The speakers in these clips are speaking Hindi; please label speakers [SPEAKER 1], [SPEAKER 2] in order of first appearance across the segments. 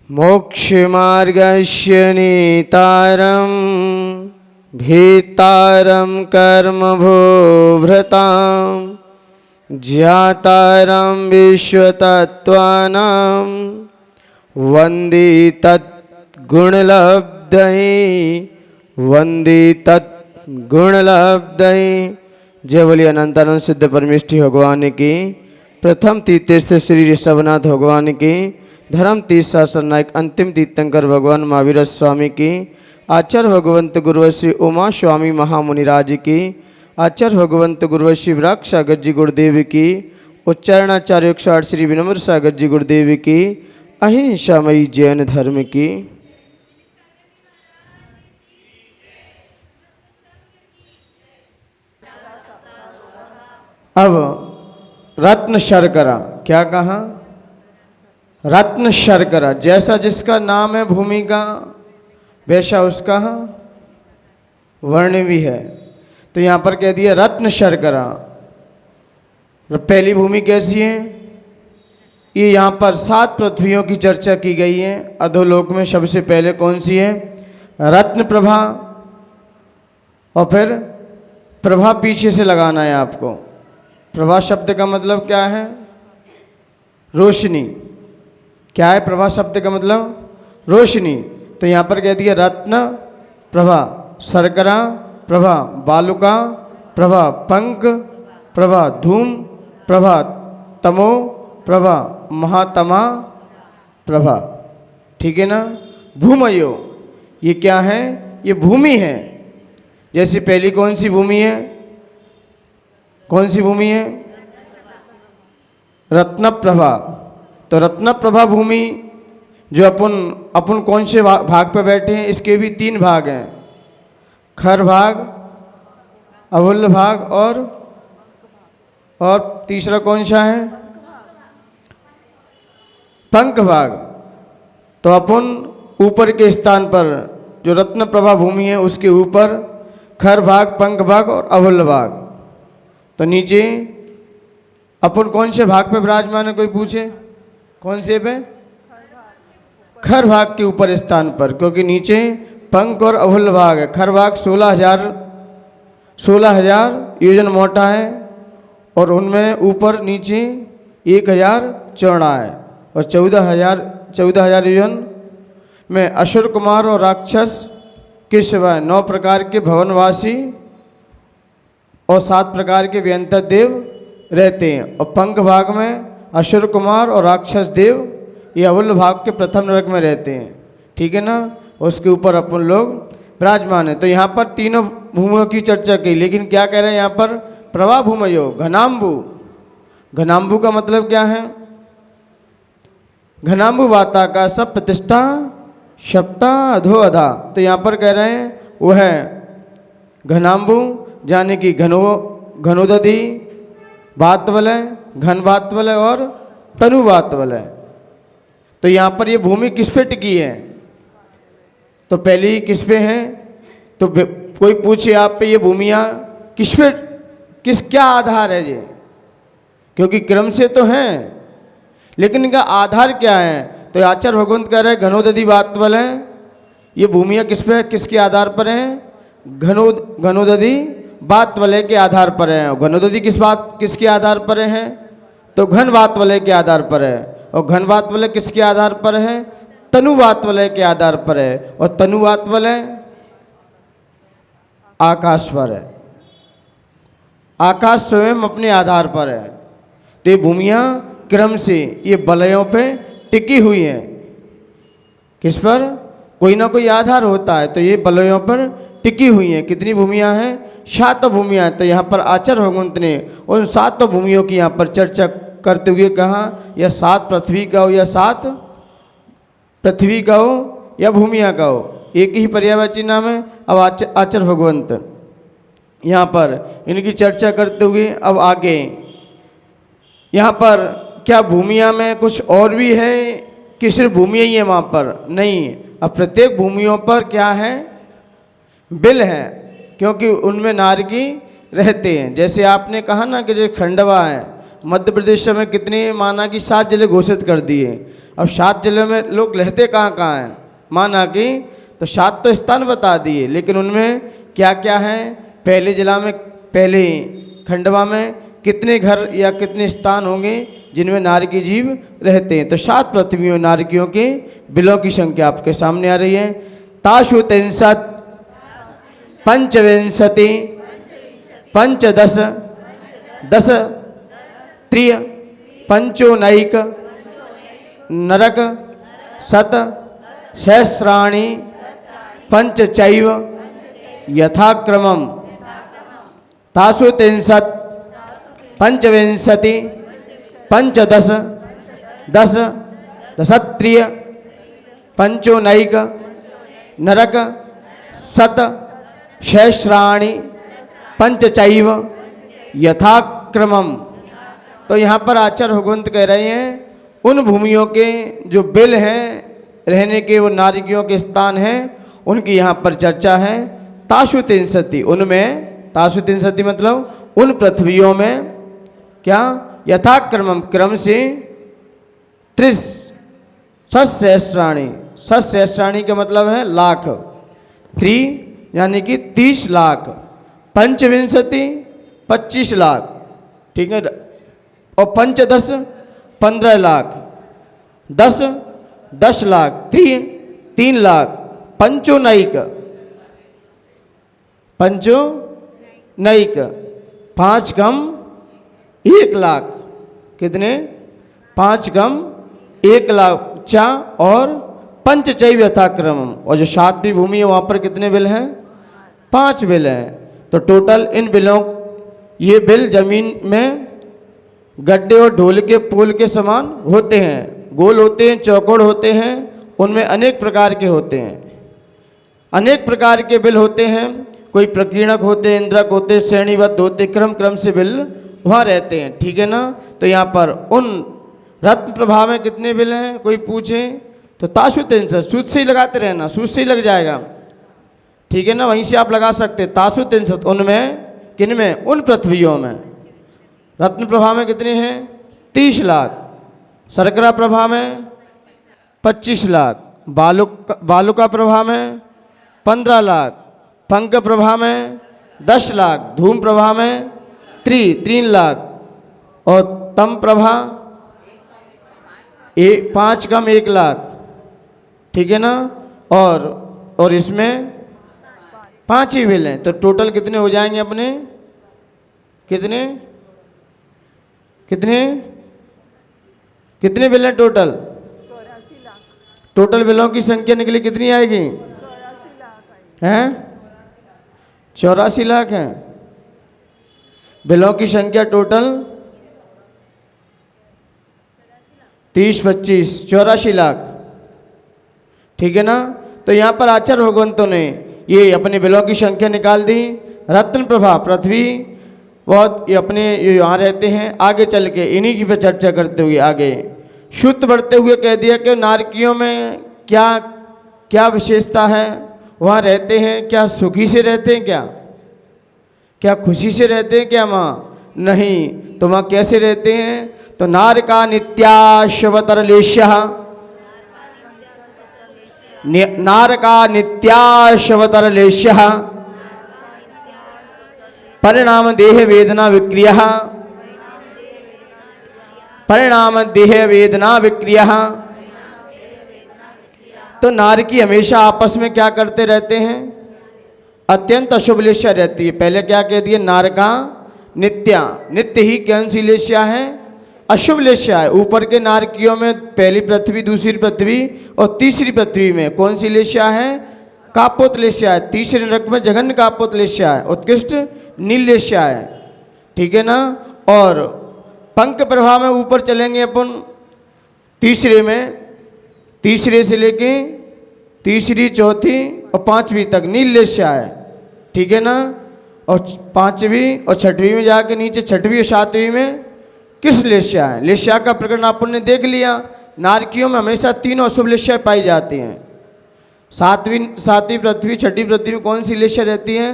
[SPEAKER 1] मोक्षमार्गस्य नेतारं भीतारं कर्मभोभृतां ज्ञातारं विश्वतत्त्वानां वन्दे तद्गुणलब्धये वन्दे तद्गुणलब्धये। जय बोलिए अनंतानंद सिद्ध परमेष्ठी भगवान की। प्रथम तीर्थ श्री ऋषभनाथ भगवान की। धर्म तीर्थ शासन नायक अंतिम तीर्थंकर भगवान महावीर स्वामी की। आचार्य भगवंत गुरु श्री उमा स्वामी महामुनिराज की। आचार्य भगवंत गुरु श्री विराग सागर जी गुरुदेव की। उच्चारणाचार्य 108 श्री विनम्र सागर जी गुरुदेव की। अहिंसामयी जैन धर्म की। अब रत्न शर्करा, क्या कहा? रत्न शर्करा। जैसा जिसका नाम है भूमि का, वैसा उसका वर्ण भी है। तो यहाँ पर कह दिया रत्न शर्करा। पहली भूमि कैसी है? ये यहाँ पर 7 पृथ्वियों की चर्चा की गई है। अधोलोक में सबसे पहले कौन सी है? रत्न प्रभा। और फिर प्रभा पीछे से लगाना है आपको। प्रभा शब्द का मतलब क्या है? रोशनी। क्या है प्रभा शब्द का मतलब? रोशनी। तो यहाँ पर कह दिया रत्न प्रभा, शर्करा प्रभा, बालुका प्रभा, पंक प्रभा, धूम प्रभा, तमो प्रभा, महातमा प्रभा। ठीक है ना? भूमयो, ये क्या है? ये भूमि है। जैसे पहली कौन सी भूमि है? कौन सी भूमि है? रत्न प्रभा। तो रत्न प्रभा भूमि जो अपन कौन से भाग पे बैठे हैं, इसके भी 3 भाग हैं। खर भाग, अवुल्ल भाग और तीसरा कौन सा है? पंख भाग। तो अपन ऊपर के स्थान पर जो रत्न प्रभा भूमि है उसके ऊपर खर भाग, पंख भाग और अवुल्ल भाग। तो नीचे अपन कौन से भाग पे विराजमान है? कोई पूछे कौन से पे? खर भाग के ऊपर स्थान पर, क्योंकि नीचे पंख और अवुल्ल भाग है। खर भाग 16,000 योजन मोटा है और उनमें ऊपर नीचे 1,000 चौड़ा है। और 14,000 योजन में असुर कुमार और राक्षस के सिवाय 9 प्रकार के भवनवासी और 7 प्रकार के व्यंतर देव रहते हैं। और पंख भाग में असुर कुमार और राक्षस देव ये अवुल्ल भाग के प्रथम नरक में रहते हैं। ठीक है ना? उसके ऊपर अपन लोग विराजमान है। तो यहाँ पर तीनों भूमियों की चर्चा की, लेकिन क्या कह रहे हैं यहाँ पर? प्रभा भूमयो घनाम्बु। घनाम्बु का मतलब क्या है? घनाम्बु वाता का सब प्रतिष्ठा सप्ता अधो अधा। तो यहाँ पर कह रहे हैं वो है घनाम्बु, जाने की घनोदधि वातवलय, घन वातवलय और तनु वातवलय। तो यहाँ पर ये भूमि किस पे टिकी है? तो पहली किस पे है? तो कोई पूछे आप पे ये भूमियाँ किस पे, क्या आधार है ये? क्योंकि क्रम से तो हैं, लेकिन इनका आधार क्या है? तो आचार्य भगवंत कह रहे हैं घनोदधि वातवलय। ये भूमियाँ किस पे, किसके आधार पर हैं? घनोदधि वातवलय के आधार पर है। घनोदधि किसके आधार पर है? तो घन वातवलय के आधार पर है। और घन वातवलय किसके आधार पर है? तनु वातवलय के आधार पर है। और तनु वातवलय आकाश पर है। आकाश स्वयं अपने आधार पर है। तो ये भूमियाँ क्रम से ये बलयों पे टिकी हुई हैं। किस पर? कोई ना कोई आधार होता है, तो ये बलयों पर टिकी हुई हैं। कितनी भूमियाँ हैं? 7 भूमियाँ। तो यहाँ पर आचार्य भगवंत ने उन 7 भूमियों की यहाँ पर चर्चा करते हुए कहा, या 7 पृथ्वी का हो, या 7 पृथ्वी का हो, या भूमियाँ का हो, एक ही पर्यायवाची नाम है। अब आचार्य भगवंत यहाँ पर इनकी चर्चा करते हुए अब आगे यहाँ पर क्या भूमिया में कुछ और भी है कि सिर्फ भूमिया ही है वहाँ पर? नहीं, अब प्रत्येक भूमियों पर क्या है? बिल है, क्योंकि उनमें नारकी रहते हैं। जैसे आपने कहा ना कि जो खंडवा है, मध्य प्रदेश में कितने माना कि 7 जिले घोषित कर दिए। अब 7 जिलों में लोग रहते कहाँ कहाँ हैं, माना कि तो 7 तो स्थान बता दिए, लेकिन उनमें क्या क्या है, पहले जिला में, पहले खंडवा में कितने घर या कितने स्थान होंगे जिनमें नारकी जीव रहते हैं। तो 7 पृथ्वियों नारकियों के बिलों की संख्या आपके सामने आ रही है। ताशु 63 पंचविंशति पंचदश 10 त्रिय पंचोनैक नरक शत सहस्राणि पंचचैव यथाक्रमम्। तासु 63 पंचविंशति पंचदश 10 दशत्रिय पंचोनैक नरक शत सहस्राणि पंचचैव यथाक्रमम्। तो यहाँ पर आचार्य भगवंत कह रहे हैं उन भूमियों के जो बिल हैं रहने के, वो नारकियों के स्थान हैं, उनकी यहाँ पर चर्चा है। ताशु 63 उनमें, ताशु 63 मतलब उन पृथ्वियों में क्या, यथाक्रमम क्रम से 30 सहस्राणि, सहस्राणि का मतलब है लाख, 3 यानी कि 30 लाख, पंचविंशति 25 लाख, ठीक है, और पंचदश 15 लाख, 10 लाख, 3 लाख, पंचोनैक 5 कम 1 लाख, कितने, 5 कम 1 लाख चा, और पंचचैव यथाक्रमम, और जो 7वीं भूमि है वहाँ पर कितने बिल हैं, 5 बिल हैं। तो टोटल इन बिलों, ये बिल जमीन में गड्ढे और ढोल के पुल के समान होते हैं, गोल होते हैं, चौकोड़ होते हैं, उनमें अनेक प्रकार के होते हैं, अनेक प्रकार के बिल होते हैं, कोई प्रकीर्णक होते हैं, इंद्रक होते हैं, श्रेणीबद्ध होते, क्रम से बिल वहाँ रहते हैं, ठीक है ना। तो यहाँ पर उन रत्न प्रभाव में कितने बिल हैं, कोई पूछे तो ताशु 63, सूद से ही लगाते रहना, सूद से ही लग जाएगा, ठीक है ना, वहीं से आप लगा सकते। ताशु 63 उनमें, किन में, उन पृथ्वियों में। रत्न प्रभा में कितने हैं, 30 लाख, शर्करा प्रभा में 25 लाख, बालुका प्रभा में 15 लाख, पंक प्रभा में 10 लाख, धूम प्रभा में 3 लाख, और तम प्रभा 5 कम 1 लाख, ठीक है ना, और इसमें 5 ही बिल हैं। तो टोटल कितने हो जाएंगे अपने, कितने बिल हैं टोटल,
[SPEAKER 2] 84 लाख,
[SPEAKER 1] टोटल बिलों की संख्या निकली कितनी आएगी,
[SPEAKER 2] 84 लाख
[SPEAKER 1] हैं, 84 लाख हैं बिलों की संख्या टोटल, 30 25 84 लाख, ठीक है ना। तो यहाँ पर आचार्य भगवंतों ने ये अपने बिलों की संख्या निकाल दी। रत्न प्रभा पृथ्वी बहुत, ये अपने यहाँ रहते हैं, आगे चल के इन्हीं की पे चर्चा करते हुए आगे शुद्ध बढ़ते हुए कह दिया कि नारकियों में क्या क्या विशेषता है, वहाँ रहते हैं क्या, सुखी से रहते हैं क्या खुशी से रहते हैं क्या, माँ नहीं, तो वहाँ कैसे रहते हैं, तो नारका नित्याशवतरलेश्यः, नारका नित्याशवतरलेश्यः, परिणाम देह वेदना विक्रियः, परिणाम देह वेदना विक्रियः। तो नारकी हमेशा आपस में क्या करते रहते हैं, अत्यंत अशुभ लेश्या रहती है। पहले क्या कह दिए, नारका नित्या, नित्य ही कौन सी लेश्या है, अशुभ लेश्या है। ऊपर के नारकियों में पहली पृथ्वी, दूसरी पृथ्वी और तीसरी पृथ्वी में कौन सी लेश्या है, कापोत लेश्या है। तीसरे नरक में जघन्य कापोत लेश्या है, उत्कृष्ट नील लेश्या है, ठीक है ना। और पंक प्रभाव में ऊपर चलेंगे अपन, तीसरे में, तीसरे से लेके तीसरी, चौथी और 5वीं तक नील लेश्या है, ठीक है ना। और 5वीं और 6वीं में जाके नीचे 6वीं और 7वीं में किस लेश्या है। लेश्या का प्रकरण आपन ने देख लिया। नारकियों में हमेशा 3 अशुभ लेश्या पाई जाती हैं। 7वीं पृथ्वी, 6ठी पृथ्वी में कौन सी लेश्या रहती है,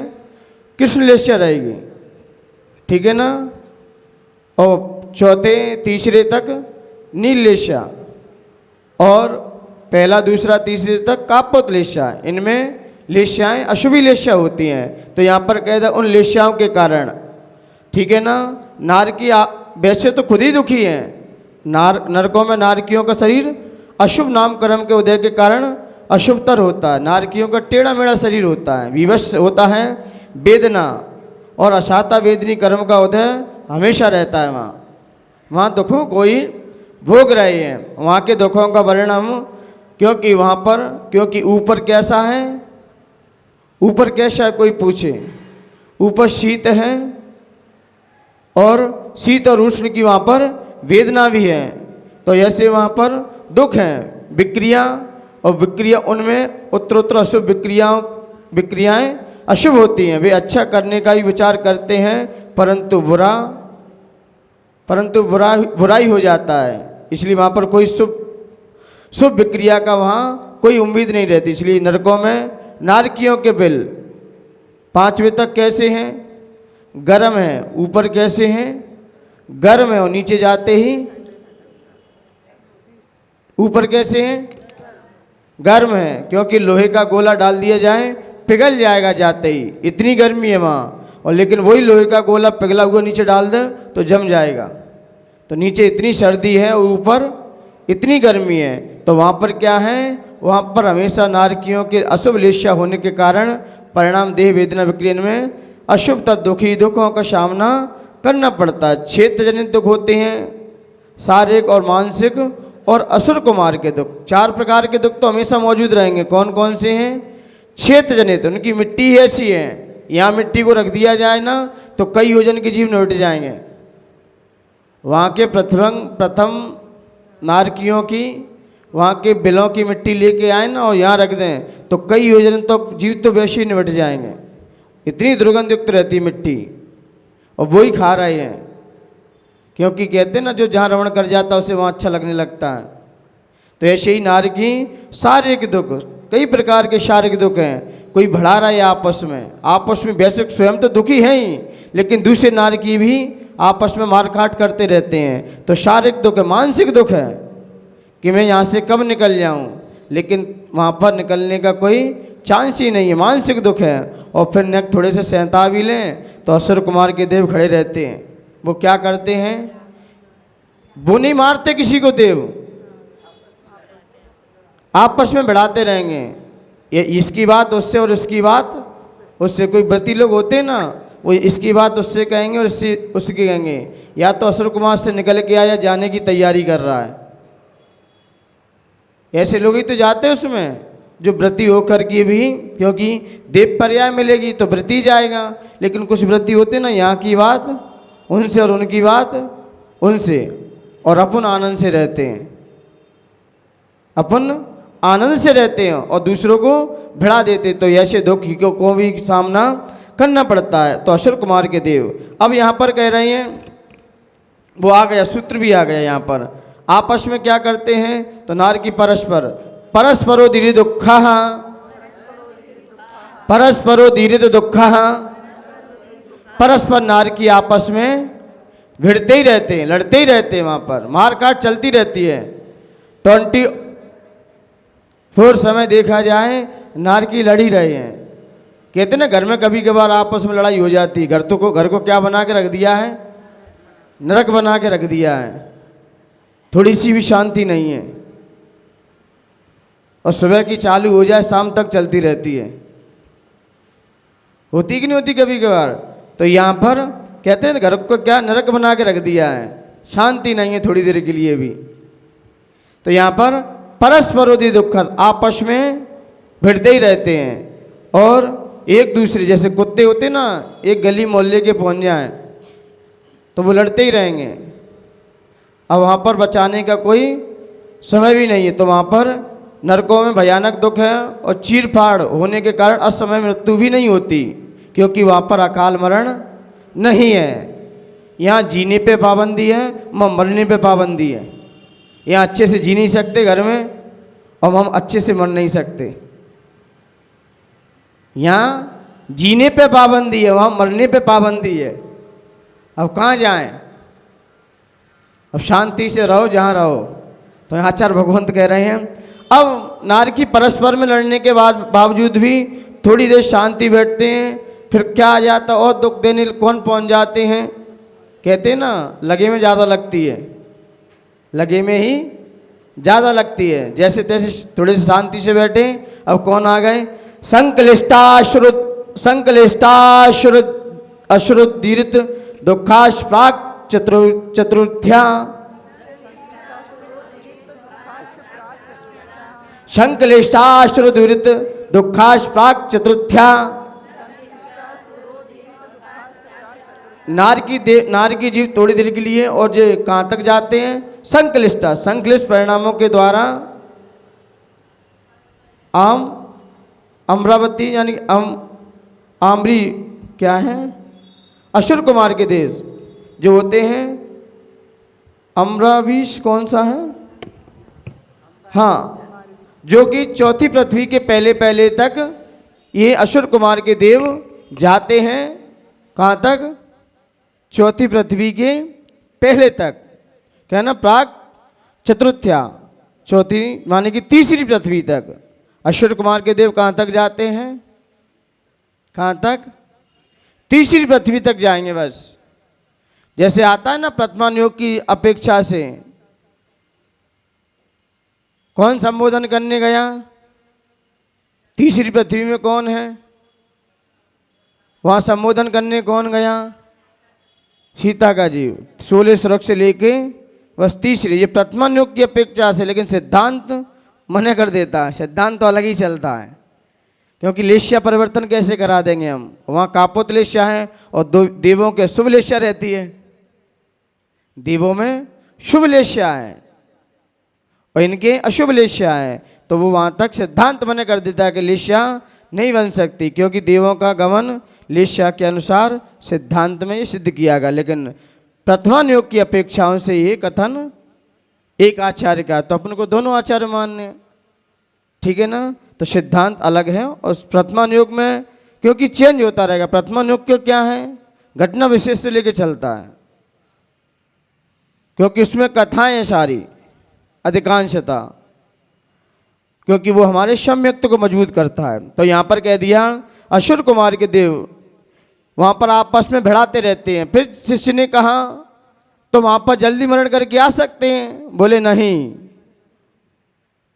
[SPEAKER 1] कृष्ण लेश्या रहेगी, ठीक है ना। और चौथे तीसरे तक नील लेश्या, और पहला दूसरा तीसरे तक कापोत लेशा, इनमें लेश्याएँ अशुभी लेश्या होती हैं। तो यहाँ पर कह दिया उन लेश्याओं के कारण, ठीक है ना। नारकी वैसे तो खुद ही दुखी हैं, नरकों में नारकियों का शरीर अशुभ नाम कर्म के उदय के कारण अशुभतर होता है। नारकियों का टेढ़ा मेढ़ा शरीर होता है, विवश होता है, वेदना और अशाता वेदनी कर्म का उदय हमेशा रहता है। वहाँ दुखों को ही भोग रहे हैं, वहाँ के दुखों का वर्णन हम, क्योंकि वहाँ पर, क्योंकि ऊपर कैसा है, ऊपर कैसा कोई पूछे, ऊपर शीत है और शीत और उष्ण की वहाँ पर वेदना भी है। तो ऐसे वहाँ पर दुख हैं, विक्रिया और विक्रिया, उनमें उत्तरोत्तर अशुभ विक्रियाएँ अशुभ होती हैं। वे अच्छा करने का ही विचार करते हैं, परंतु बुराई हो जाता है। इसलिए वहाँ पर कोई शुभ विक्रिया का वहाँ कोई उम्मीद नहीं रहती। इसलिए नरकों में नारकियों के बिल 5वें तक कैसे हैं, गर्म है, ऊपर कैसे हैं, गर्म है, और नीचे जाते ही ऊपर कैसे हैं, गर्म है, क्योंकि लोहे का गोला डाल दिया जाए पिघल जाएगा जाते ही, इतनी गर्मी है वहाँ। और लेकिन वही लोहे का गोला पिघला हुआ नीचे डाल दें तो जम जाएगा। तो नीचे इतनी सर्दी है और ऊपर इतनी गर्मी है। तो वहाँ पर क्या है, वहाँ पर हमेशा नारकियों के अशुभ लेश्या होने के कारण परिणाम देह वेदना विक्रियन में अशुभतर दुखों का सामना करना पड़ता है। क्षेत्र जनित दुख होते हैं, शारीरिक और मानसिक और असुर कुमार के दुख। 4 प्रकार के दुख तो हमेशा मौजूद रहेंगे। कौन कौन से हैं? क्षेत्र जनित, उनकी मिट्टी ऐसी है, यहाँ मिट्टी को रख दिया जाए ना तो कई योजन के जीव निपट जाएंगे। वहाँ के प्रथम नारकियों की, वहाँ के बिलों की मिट्टी लेके आए ना और यहाँ रख दें तो कई योजन तो जीव तो वैसे ही निपट जाएंगे। इतनी दुर्गंध युक्त रहती है मिट्टी, और वही खा रहे हैं, क्योंकि कहते हैं ना जो जहाँ रमण कर जाता है उसे वहाँ अच्छा लगने लगता है। तो ऐसे ही नारकी शारीरिक दुख, कई प्रकार के शारीरिक दुख हैं। कोई बढ़ा रहा है आपस में वैसे स्वयं तो दुखी है ही, लेकिन दूसरे नारकी भी आपस में मारकाट करते रहते हैं। तो शारीरिक दुख है, मानसिक दुख है कि मैं यहाँ से कब निकल जाऊँ, लेकिन वहाँ पर निकलने का कोई चांस ही नहीं है, मानसिक दुख है। और फिर न थोड़े से सहता भी लें तो असुर कुमार के देव खड़े रहते हैं। वो क्या करते हैं, वो नहीं मारते किसी को, देव आपस में बढ़ाते रहेंगे, ये इसकी बात उससे और इसकी बात उससे। कोई व्रती लोग होते हैं ना, वो इसकी बात उससे कहेंगे और उसकी कहेंगे, या तो असुर कुमार से निकल के आया, जाने की तैयारी कर रहा है। ऐसे लोग ही तो जाते हैं उसमें, जो व्रती होकर के भी, क्योंकि देव पर्याय मिलेगी तो व्रती जाएगा। लेकिन कुछ व्रती होते ना, यहाँ की बात उनसे और उनकी बात उनसे, और अपन आनंद से रहते हैं, अपन आनंद से रहते हैं और दूसरों को भिड़ा देते। तो ऐसे दुख को भी सामना करना पड़ता है। तो असुर कुमार के देव अब यहाँ पर कह रहे हैं, वो आ गया, सूत्र भी आ गया यहाँ पर। आपस में क्या करते हैं, तो नार की परस्परो दीर्घ दुखा, परस्परो दीर्घ दुखा, परस्पर नार की आपस में भिड़ते ही रहते हैं, लड़ते ही रहते हैं। वहाँ पर मारकाट चलती रहती है। 24 समय देखा जाए नार की लड़ी रहे हैं। कहते ना घर में कभी कभार आपस में लड़ाई हो जाती है। घर को क्या बना के रख दिया है, नरक बना के रख दिया है, थोड़ी सी भी शांति नहीं है। और सुबह की चालू हो जाए शाम तक चलती रहती है, होती कि नहीं होती कभी कभार। तो यहाँ पर कहते हैं घर को क्या नरक बना के रख दिया है, शांति नहीं है थोड़ी देर के लिए भी। तो यहाँ पर परस्परोधि दुख, आपस में भिड़ते ही रहते हैं। और एक दूसरे, जैसे कुत्ते होते ना, एक गली मोहल्ले के पहुँच जाए तो वो लड़ते ही रहेंगे। अब वहाँ पर बचाने का कोई समय भी नहीं है। तो वहाँ पर नरकों में भयानक दुख है और चीर फाड़ होने के कारण असमय मृत्यु भी नहीं होती, क्योंकि वहाँ पर अकाल मरण नहीं है। यहाँ जीने पे पाबंदी है, मरने पे पाबंदी है। यहाँ अच्छे से जी नहीं सकते घर में, और हम अच्छे से मर नहीं सकते। यहाँ जीने पे पाबंदी है, वहाँ मरने पे पाबंदी है। अब कहाँ जाएं? अब शांति से रहो जहाँ रहो। तो आचार्य भगवंत कह रहे हैं अब नारकी परस्पर में लड़ने के बाद बावजूद भी थोड़ी देर शांति बैठते हैं, फिर क्या आ जाता और दुख देने कौन पहुंच जाते हैं। कहते हैं ना लगे में ज़्यादा लगती है, लगे में ही ज़्यादा लगती है। जैसे तैसे थोड़े से शांति से बैठे, अब कौन आ गए, संकलिष्टाश्रुत अश्रुदीरित दुखाश प्राक चतुर्थ्या संकलिष्टाश्रुदीरित दुखाश प्राक चतुर्थ्या। नार की जीव थोड़ी देर के लिए और जो कहाँ तक जाते हैं, संकलिष्ट परिणामों के द्वारा अमरावती यानी आमरी क्या है, असुर कुमार के देश जो होते हैं, अमरावीश कौन सा है, हाँ, जो कि चौथी पृथ्वी के पहले पहले तक ये असुर कुमार के देव जाते हैं। कहाँ तक, चौथी पृथ्वी के पहले तक, क्या ना, प्राक चतुर्थ्या, चौथी माने कि तीसरी पृथ्वी तक असुर कुमार के देव कहाँ तक जाते हैं, कहाँ तक, तीसरी पृथ्वी तक जाएंगे बस। जैसे आता है ना प्रथमान योग की अपेक्षा से कौन संबोधन करने गया, तीसरी पृथ्वी में कौन है, वहां संबोधन करने कौन गया, सीता का जीव, 16 श्लोक से लेके बस तीसरी, ये प्रथमान योग की अपेक्षा से। लेकिन सिद्धांत मना कर देता है, सिद्धांत तो अलग ही चलता है, क्योंकि लेश्या परिवर्तन कैसे करा देंगे हम, वहाँ कापोत लेश्या है और देवों के शुभ लेश्या रहती है, देवों में शुभ लेश्या है और इनके अशुभ लेश्या है, तो वो वहाँ तक सिद्धांत मना कर देता है कि लेश्या नहीं बन सकती, क्योंकि देवों का गमन लेश्या के अनुसार सिद्धांत में ये सिद्ध किया गया। लेकिन प्रथमान योग की अपेक्षाओं से ये कथन एक आचार्य का, तो अपन को दोनों आचार्य मानने, ठीक है ना, तो सिद्धांत अलग है। और प्रथमान योग में क्योंकि चेंज होता रहेगा, प्रथमान योग क्यों क्या है, घटना विशेष से लेके चलता है, क्योंकि उसमें कथाएं हैं सारी अधिकांशता, क्योंकि वो हमारे सम्यक्त को मजबूत करता है। तो यहाँ पर कह दिया असुर कुमार के देव वहाँ पर आपस में भिड़ाते रहते हैं। फिर शिष्य ने कहा तो वहाँ पर जल्दी मरण करके आ सकते हैं, बोले नहीं।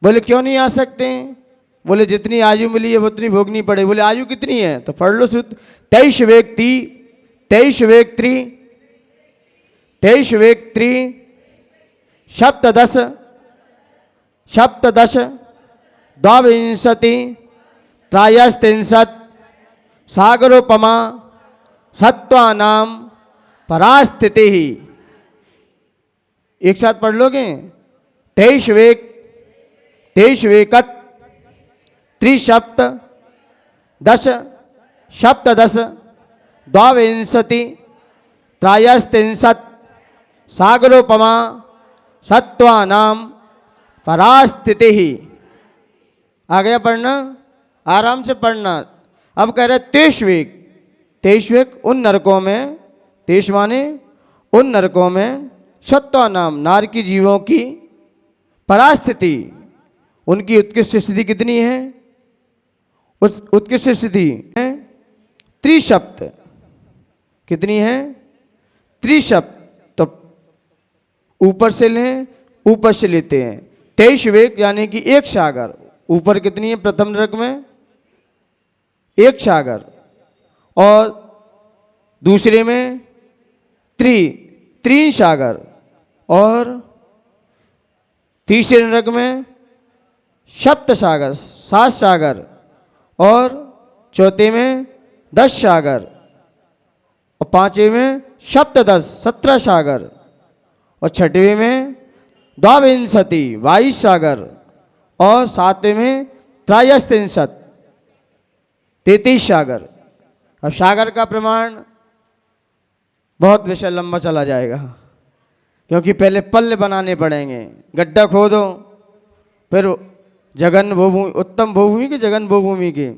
[SPEAKER 1] बोले क्यों नहीं आ सकते, बोले जितनी आयु मिली है उतनी भोगनी पड़े। बोले आयु कितनी है, तो पढ़ लो सूत्र, 23 व्यक्ति सप्तदश द्वाविंशति त्रयस्त्रिंशत् सागरोपमा सत्वानाम परास्थिति। एक साथ पढ़ लोगे, 23 वेकत त्रिसप्त दश सप्तदश द्वाविंशति त्रयस्त्रिंशत् सागरोपमा सत्वानाम परास्थिति। आ गया पढ़ना, आराम से पढ़ना। अब कह रहे 23 वेक उन नरकों में, 23 माने उन नरकों में सत्वानाम नार की जीवों की परास्थिति, उनकी उत्कृष्ट स्थिति कितनी है, उस उत्कृष्ट स्थिति है त्रिसप्त, कितनी है, त्रिसप्त। तो ऊपर से लें, ऊपर से लेते हैं 23 वेक यानी कि एक सागर। ऊपर कितनी है, प्रथम नरक में एक सागर, और दूसरे में तीन सागर, और तीसरे नरक में सप्त सागर 7 सागर, और चौथे में 10 सागर, और पांचवें में सप्तदश 17 सागर, और छठवें में द्वाविंशति 22 सागर, और सातवें में त्रयस्त्रिंशत् 33 सागर। अब सागर का प्रमाण बहुत विषय लंबा चला जाएगा, क्योंकि पहले पल्ले बनाने पड़ेंगे, गड्ढा खोदो, फिर जगन भूभूमि, उत्तम भूभूमि की जगन भूभूमि की,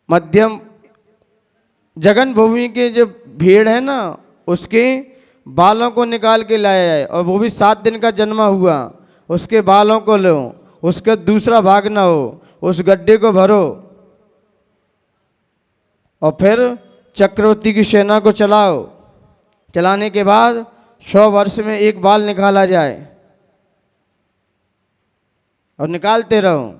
[SPEAKER 1] मध्यम जगन भूमि के जो भीड़ है ना उसके बालों को निकाल के लाया जाए, और वो भी 7 दिन का जन्मा हुआ, उसके बालों को लो, उसका दूसरा भाग ना हो, उस गड्ढे को भरो और फिर चक्रवर्ती की सेना को चलाओ। चलाने के बाद 100 वर्ष में एक बाल निकाला जाए और निकालते रहो।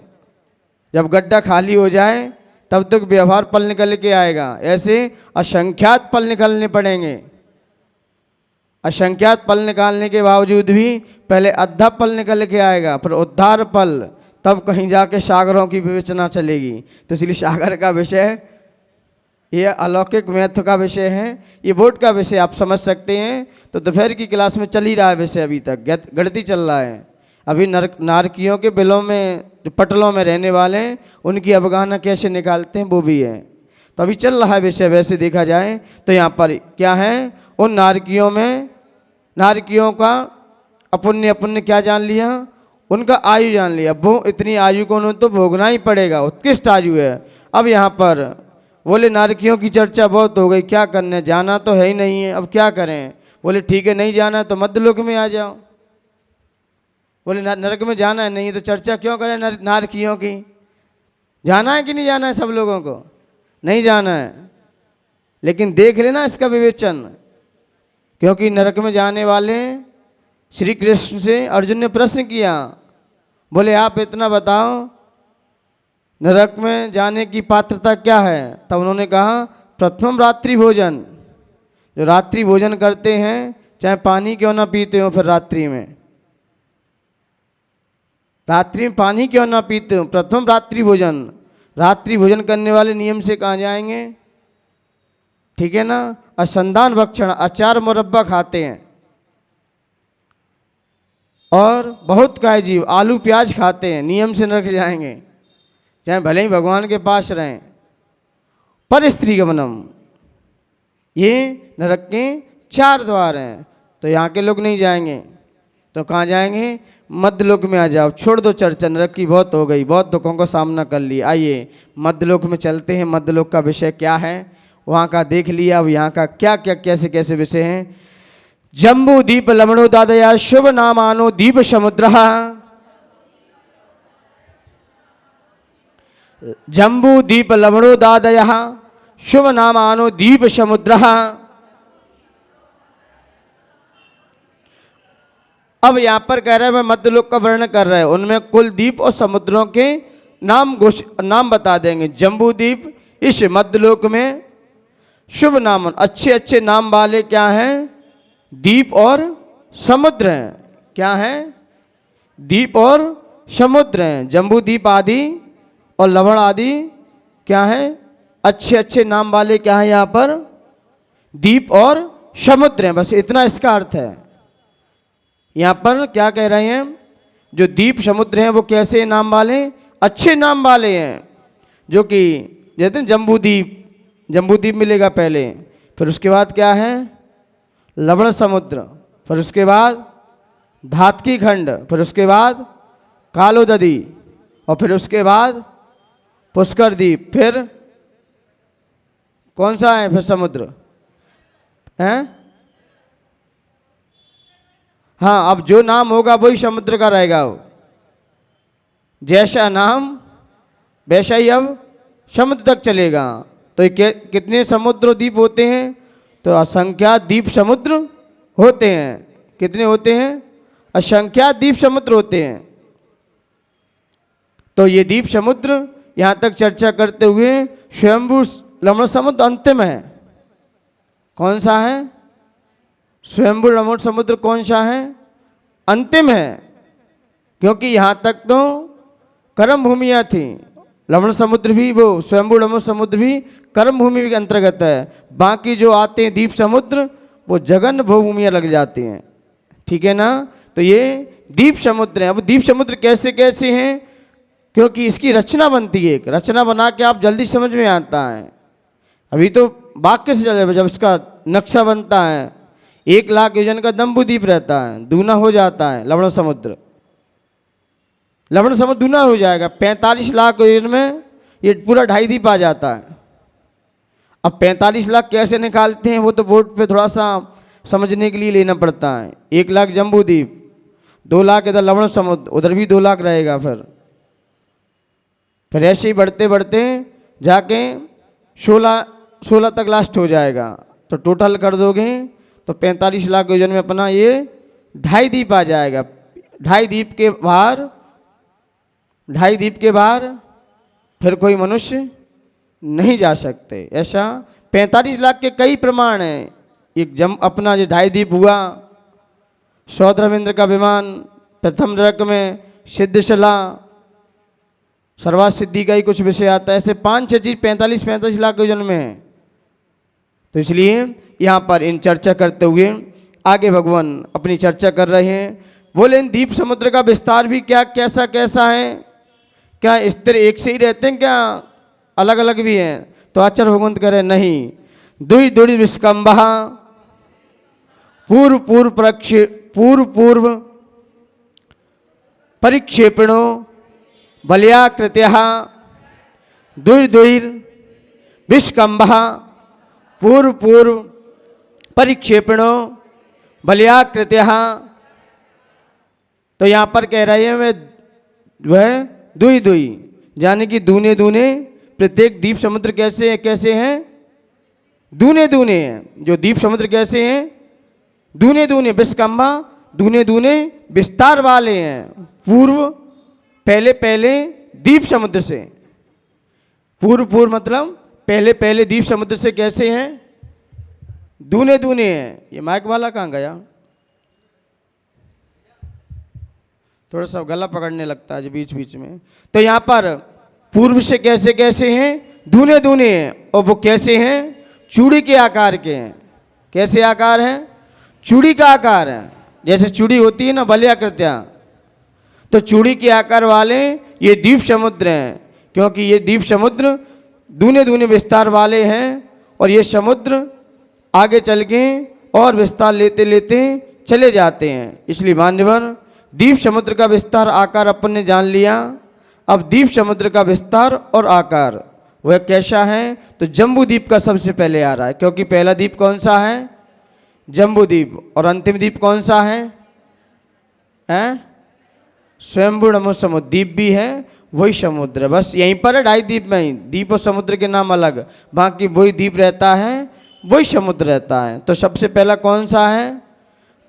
[SPEAKER 1] जब गड्ढा खाली हो जाए तब तक व्यवहार पल निकल के आएगा। ऐसे असंख्यात पल निकलने पड़ेंगे। असंख्यात पल निकालने के बावजूद भी पहले अद्धा पल निकल के आएगा, फिर उद्धार पल, तब कहीं जाके सागरों की विवेचना चलेगी। तो इसलिए सागर का विषय ये अलौकिक महत्व का विषय है, ये बोर्ड का विषय आप समझ सकते हैं। तो दोपहर की क्लास में चल ही रहा है विषय, अभी तक गणित चल रहा है। अभी नारकियों के बिलों में, पटलों में रहने वाले हैं, उनकी अवगाहना कैसे निकालते हैं वो भी है। तो अभी चल रहा है विषय। वैसे देखा जाए तो यहाँ पर क्या है, उन नारकियों में, नारकियों का अपुण्य अपुण्य क्या जान लिया, उनका आयु जान लिया। वो इतनी आयु को उन्हें तो भोगना ही पड़ेगा, उत्कृष्ट आयु है। अब यहाँ पर बोले नारकियों की चर्चा बहुत हो गई, क्या करने, जाना तो है ही नहीं है, अब क्या करें। बोले ठीक है, नहीं जाना है तो मध्यलोक में आ जाओ। बोले नरक में जाना है, नहीं तो चर्चा क्यों करें नारकियों की। जाना है कि नहीं जाना है, सब लोगों को नहीं जाना है। लेकिन देख लेना इसका विवेचन, क्योंकि नरक में जाने वाले श्री कृष्ण से अर्जुन ने प्रश्न किया, बोले आप इतना बताओ नरक में जाने की पात्रता क्या है। तब उन्होंने कहा प्रथम रात्रि भोजन, जो रात्रि भोजन करते हैं चाहे पानी क्यों ना पीते हो, फिर रात्रि में पानी क्यों ना पीते हो, प्रथम रात्रि भोजन। रात्रि भोजन करने वाले नियम से कहाँ जाएंगे, ठीक है ना। असंधान भक्षण, अचार मुरब्बा खाते हैं, और बहुत काय जीव आलू प्याज खाते हैं, नियम से नरक जाएंगे, चाहे भले ही भगवान के पास रहें। पर स्त्री गमनम, ये नरक के 4 द्वार हैं। तो यहाँ के लोग नहीं जाएंगे तो कहाँ जाएंगे, मध्यलोक में आ जाओ। छोड़ दो चर्चा, नरक की बहुत हो गई, बहुत दुखों का सामना कर लिया। आइए मध्यलोक में चलते हैं। मध्यलोक का विषय क्या है वहाँ का देख लिया, अब यहाँ का क्या क्या कैसे कैसे विषय हैं। जम्बू दीप लवणोदादया शुभ नामानो दीप समुद्र, जम्बू दीप लवणोदादय शुभ नामानो दीप समुद्र। अब यहाँ पर कह रहे हैं, मैं मध्यलोक का वर्णन कर रहे हैं, उनमें कुल द्वीप और समुद्रों के नाम बता देंगे। जम्बू द्वीप इस मध्यलोक में शुभ नाम, अच्छे अच्छे नाम वाले क्या हैं, द्वीप और समुद्र हैं। क्या हैं, द्वीप और समुद्र हैं। जम्बू द्वीप आदि और लवण आदि क्या हैं, अच्छे अच्छे नाम वाले क्या हैं, यहाँ पर द्वीप और समुद्र हैं। बस इतना इसका अर्थ है। यहाँ पर क्या कह रहे हैं, जो द्वीप समुद्र हैं वो कैसे नाम वाले, अच्छे नाम वाले हैं। जो कि जैसे जम्बू द्वीप मिलेगा पहले, फिर उसके बाद क्या है लवण समुद्र, फिर उसके बाद धातकी खंड, फिर उसके बाद कालोददी, और फिर उसके बाद पुष्कर द्वीप। फिर कौन सा है फिर समुद्र हैं, हाँ, अब जो नाम होगा वही समुद्र का रहेगा। जैसा नाम वैसा ही अब समुद्र तक चलेगा। तो ये कितने समुद्र द्वीप होते हैं, तो असंख्यात द्वीप समुद्र होते हैं। कितने होते हैं, असंख्यात द्वीप समुद्र होते हैं। तो ये द्वीप समुद्र यहाँ तक चर्चा करते हुए स्वयंभू लवण समुद्र अंतिम है। कौन सा है, स्वयंभू लवण समुद्र कौन सा है, अंतिम है। क्योंकि यहाँ तक तो कर्म भूमियाँ थी। लवण समुद्र भी, वो स्वयंभू लवण समुद्र भी कर्म भूमि के अंतर्गत है। बाकी जो आते हैं द्वीप समुद्र वो जगन भूमियाँ लग जाती हैं, ठीक है ना। तो ये द्वीप समुद्र हैं। अब द्वीप समुद्र कैसे कैसे हैं, क्योंकि इसकी रचना बनती है, एक रचना बना के आप जल्दी समझ में आता है। अभी तो वाक्य से चले, जब इसका नक्शा बनता है 1 लाख योजन का जम्बू द्वीप रहता है, दूना हो जाता है लवण समुद्र। लवण समुद्र दूना हो जाएगा, 45 लाख योजन में ये पूरा 2.5 द्वीप आ जाता है। अब 45 लाख कैसे निकालते हैं वो तो बोर्ड पे थोड़ा सा समझने के लिए लेना पड़ता है। 1 लाख जम्बू द्वीप, 2 लाख इधर लवण समुद्र, उधर भी 2 लाख रहेगा। फिर ऐसे ही बढ़ते बढ़ते जाके 16 तक लास्ट हो जाएगा। तो टोटल कर दोगे तो 45 लाख योजन में अपना ये 2.5 द्वीप आ जाएगा। 2.5 द्वीप के बाहर फिर कोई मनुष्य नहीं जा सकते। ऐसा 45 लाख के कई प्रमाण हैं। एक अपना जो 2.5 द्वीप हुआ, सौद्रविंद्र का विमान, प्रथम नरक में सिद्धशिला, सर्वा सिद्धि का ही कुछ विषय आता है। ऐसे 5-6 चीज 45 लाख योजन में है। तो इसलिए यहाँ पर इन चर्चा करते हुए आगे भगवान अपनी चर्चा कर रहे हैं। बोले इन द्वीप समुद्र का विस्तार भी क्या कैसा कैसा है, क्या स्थिर एक से ही रहते हैं, क्या अलग अलग भी हैं? तो आचार्य भगवंत कह रहे नहीं, दुई दुड़ी विस्कंभा पूर्व परिक्षेपणो बलयाकृत्य दुर्दुर विस्कंभा पूर्व परिक्षेपणो बलयाकृत्य। तो यहाँ पर कह रहे हैं वह दुई यानी कि दूने प्रत्येक द्वीप समुद्र कैसे हैं? दूने हैं। जो द्वीप समुद्र कैसे हैं? दूने विस्कंभा, दूने विस्तार वाले हैं। पहले द्वीप समुद्र से, पूर्व मतलब पहले द्वीप समुद्र से कैसे हैं? दूने हैं। ये माइक वाला कहाँ गया? थोड़ा सा गला पकड़ने लगता है बीच में। तो यहाँ पर पूर्व से कैसे हैं? दूने हैं। और वो कैसे हैं? चूड़ी के आकार के हैं। कैसे आकार है? चूड़ी का आकार है। जैसे चूड़ी होती है ना बलयाकृत्या, तो चूड़ी के आकार वाले ये द्वीप समुद्र हैं। क्योंकि ये द्वीप समुद्र दूने विस्तार वाले हैं। और ये समुद्र आगे चल के और विस्तार लेते चले जाते हैं। इसलिए मान्यवर द्वीप समुद्र का विस्तार आकार अपन ने जान लिया। अब द्वीप समुद्र का विस्तार और आकार वह कैसा है? तो जम्बू द्वीप का सबसे पहले आ रहा है। क्योंकि पहला द्वीप कौन सा है? जम्बू द्वीप। और अंतिम द्वीप कौन सा है? स्वयंभू नमो समुद्र द्वीप भी है, वही समुद्र। बस यहीं पर है 2.5 द्वीप में ही। द्वीप और समुद्र के नाम अलग, बाकी वही द्वीप रहता है, वही समुद्र रहता है। तो सबसे पहला कौन सा है?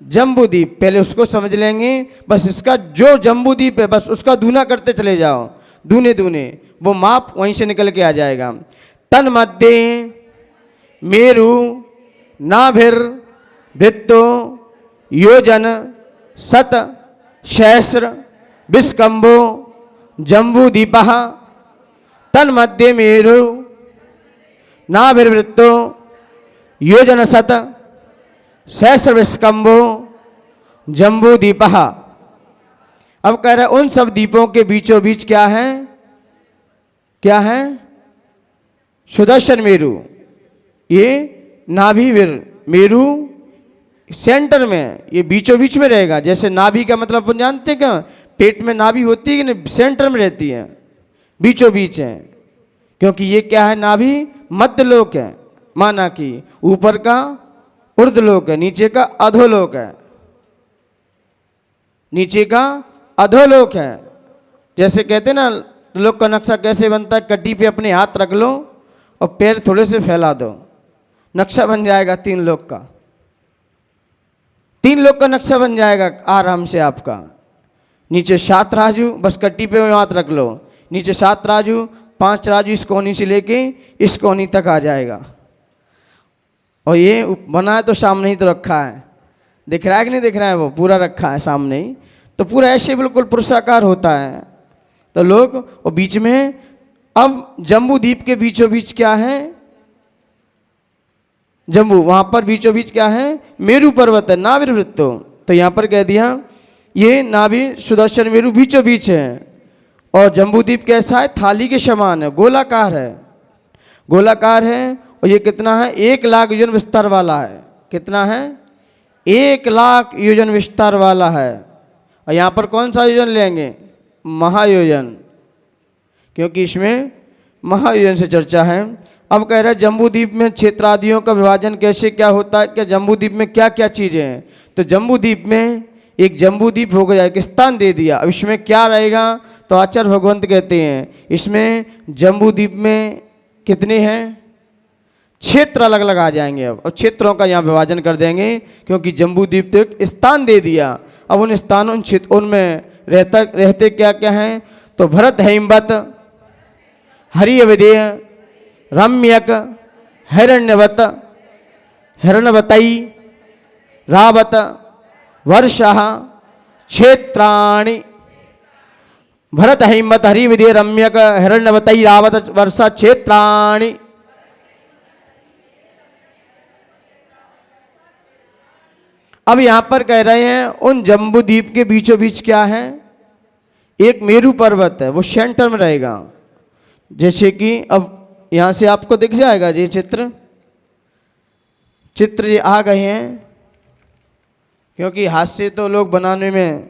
[SPEAKER 1] जम्बू द्वीप। पहले उसको समझ लेंगे। बस इसका जो जम्बू द्वीप है बस उसका दूना करते चले जाओ, दूने वो माप वहीं से निकल के आ जाएगा। तन मध्य मेरु नाभिर भित्तो योजन शत सहस्र विस्कंभो जम्बू द्वीपः। तन मध्य मेरु नाभिर्वृत्तो योजन शत सहस्र विस्कंभो जम्बू द्वीपः। अब कह रहे उन सब द्वीपों के बीचों बीच क्या है? सुदर्शन मेरु। ये नाभि मेरु सेंटर में, ये बीचों बीच में रहेगा। जैसे नाभि का मतलब अपन जानते हैं क्या? पेट में नाभि होती है कि नहीं? सेंटर में रहती है, बीचों बीच है। क्योंकि ये क्या है? नाभि मध्यलोक है। माना कि ऊपर का ऊर्ध्वलोक है, नीचे का अधोलोक है। नीचे का अधोलोक है। जैसे कहते ना लोक का नक्शा कैसे बनता है? कटी पे अपने हाथ रख लो और पैर थोड़े से फैला दो, नक्शा बन जाएगा 3 लोक का। 3 लोक का नक्शा बन जाएगा आराम से आपका। नीचे 7 राजू, बस कट्टी पे हाथ रख लो, नीचे 7 राजू, 5 राजू इस कोनी से लेके इस कोनी तक आ जाएगा। और ये बना है तो सामने ही तो रखा है, दिख रहा है कि नहीं दिख रहा है? वो पूरा रखा है सामने ही। तो पूरा ऐसे बिल्कुल पुरुषाकार होता है। तो लोग और बीच में, अब जम्बू द्वीप के बीचों बीच क्या है? जम्बू, वहां पर बीचों बीच क्या है? मेरु पर्वत है, नाभिर वृत्तो। तो यहां पर कह दिया ये नाभि सुदर्शन मेरु बीचों बीच है। और जम्बू द्वीप कैसा है? थाली के समान है, गोलाकार है। गोलाकार है। और ये कितना है? 1 लाख योजन विस्तार वाला है। कितना है? 1 लाख योजन विस्तार वाला है। और यहाँ पर कौन सा योजन लेंगे? महायोजन, क्योंकि इसमें महायोजन से चर्चा है। अब कह रहा है जम्बू द्वीप में क्षेत्रादियों का विभाजन कैसे क्या होता है, क्या जम्बू द्वीप में क्या क्या चीज़ें हैं। तो जम्बू द्वीप में एक जम्बू द्वीप हो गया, एक स्थान दे दिया। अब इसमें क्या रहेगा, तो आचार्य भगवंत कहते हैं इसमें जम्बू द्वीप में कितने हैं, क्षेत्र अलग अलग आ जाएंगे। अब क्षेत्रों का यहाँ विभाजन कर देंगे, क्योंकि जम्बू द्वीप तो एक स्थान दे दिया। अब उन स्थानों उन क्षेत्र उनमें रहते क्या क्या हैं, तो भरत हैमवत, हरि विदेह, रम्यक, हिरण्यवत, हिरण्यवतई, रावत, वर्षा, क्षेत्राणि। भरत हैमवत, हरि विदेह, रम्यक, हिरण्यवतई, रावत, वर्षा, क्षेत्राणि। अब यहां पर कह रहे हैं उन जम्बू द्वीप के बीचों बीच क्या है, एक मेरू पर्वत है, वो सेंटर में रहेगा। जैसे कि अब यहां से आपको दिख जाएगा ये चित्र ये आ गए हैं, क्योंकि हाथ से तो लोग बनाने में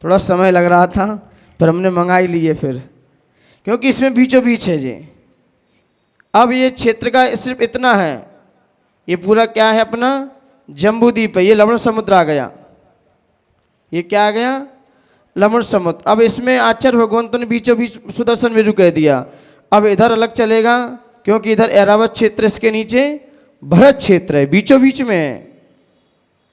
[SPEAKER 1] थोड़ा समय लग रहा था, पर हमने मंगाई लिए फिर, क्योंकि इसमें बीचों बीच है जी। अब ये क्षेत्र का सिर्फ इतना है, ये पूरा क्या है अपना जम्बू द्वीप है। ये लवण समुद्र आ गया, ये क्या आ गया, लवण समुद्र। अब इसमें आचार्य भगवंतों ने बीचों बीच सुदर्शन मेरू कह दिया। अब इधर अलग चलेगा, क्योंकि इधर ऐरावत क्षेत्र, इसके नीचे भरत क्षेत्र है, बीचों बीच में है,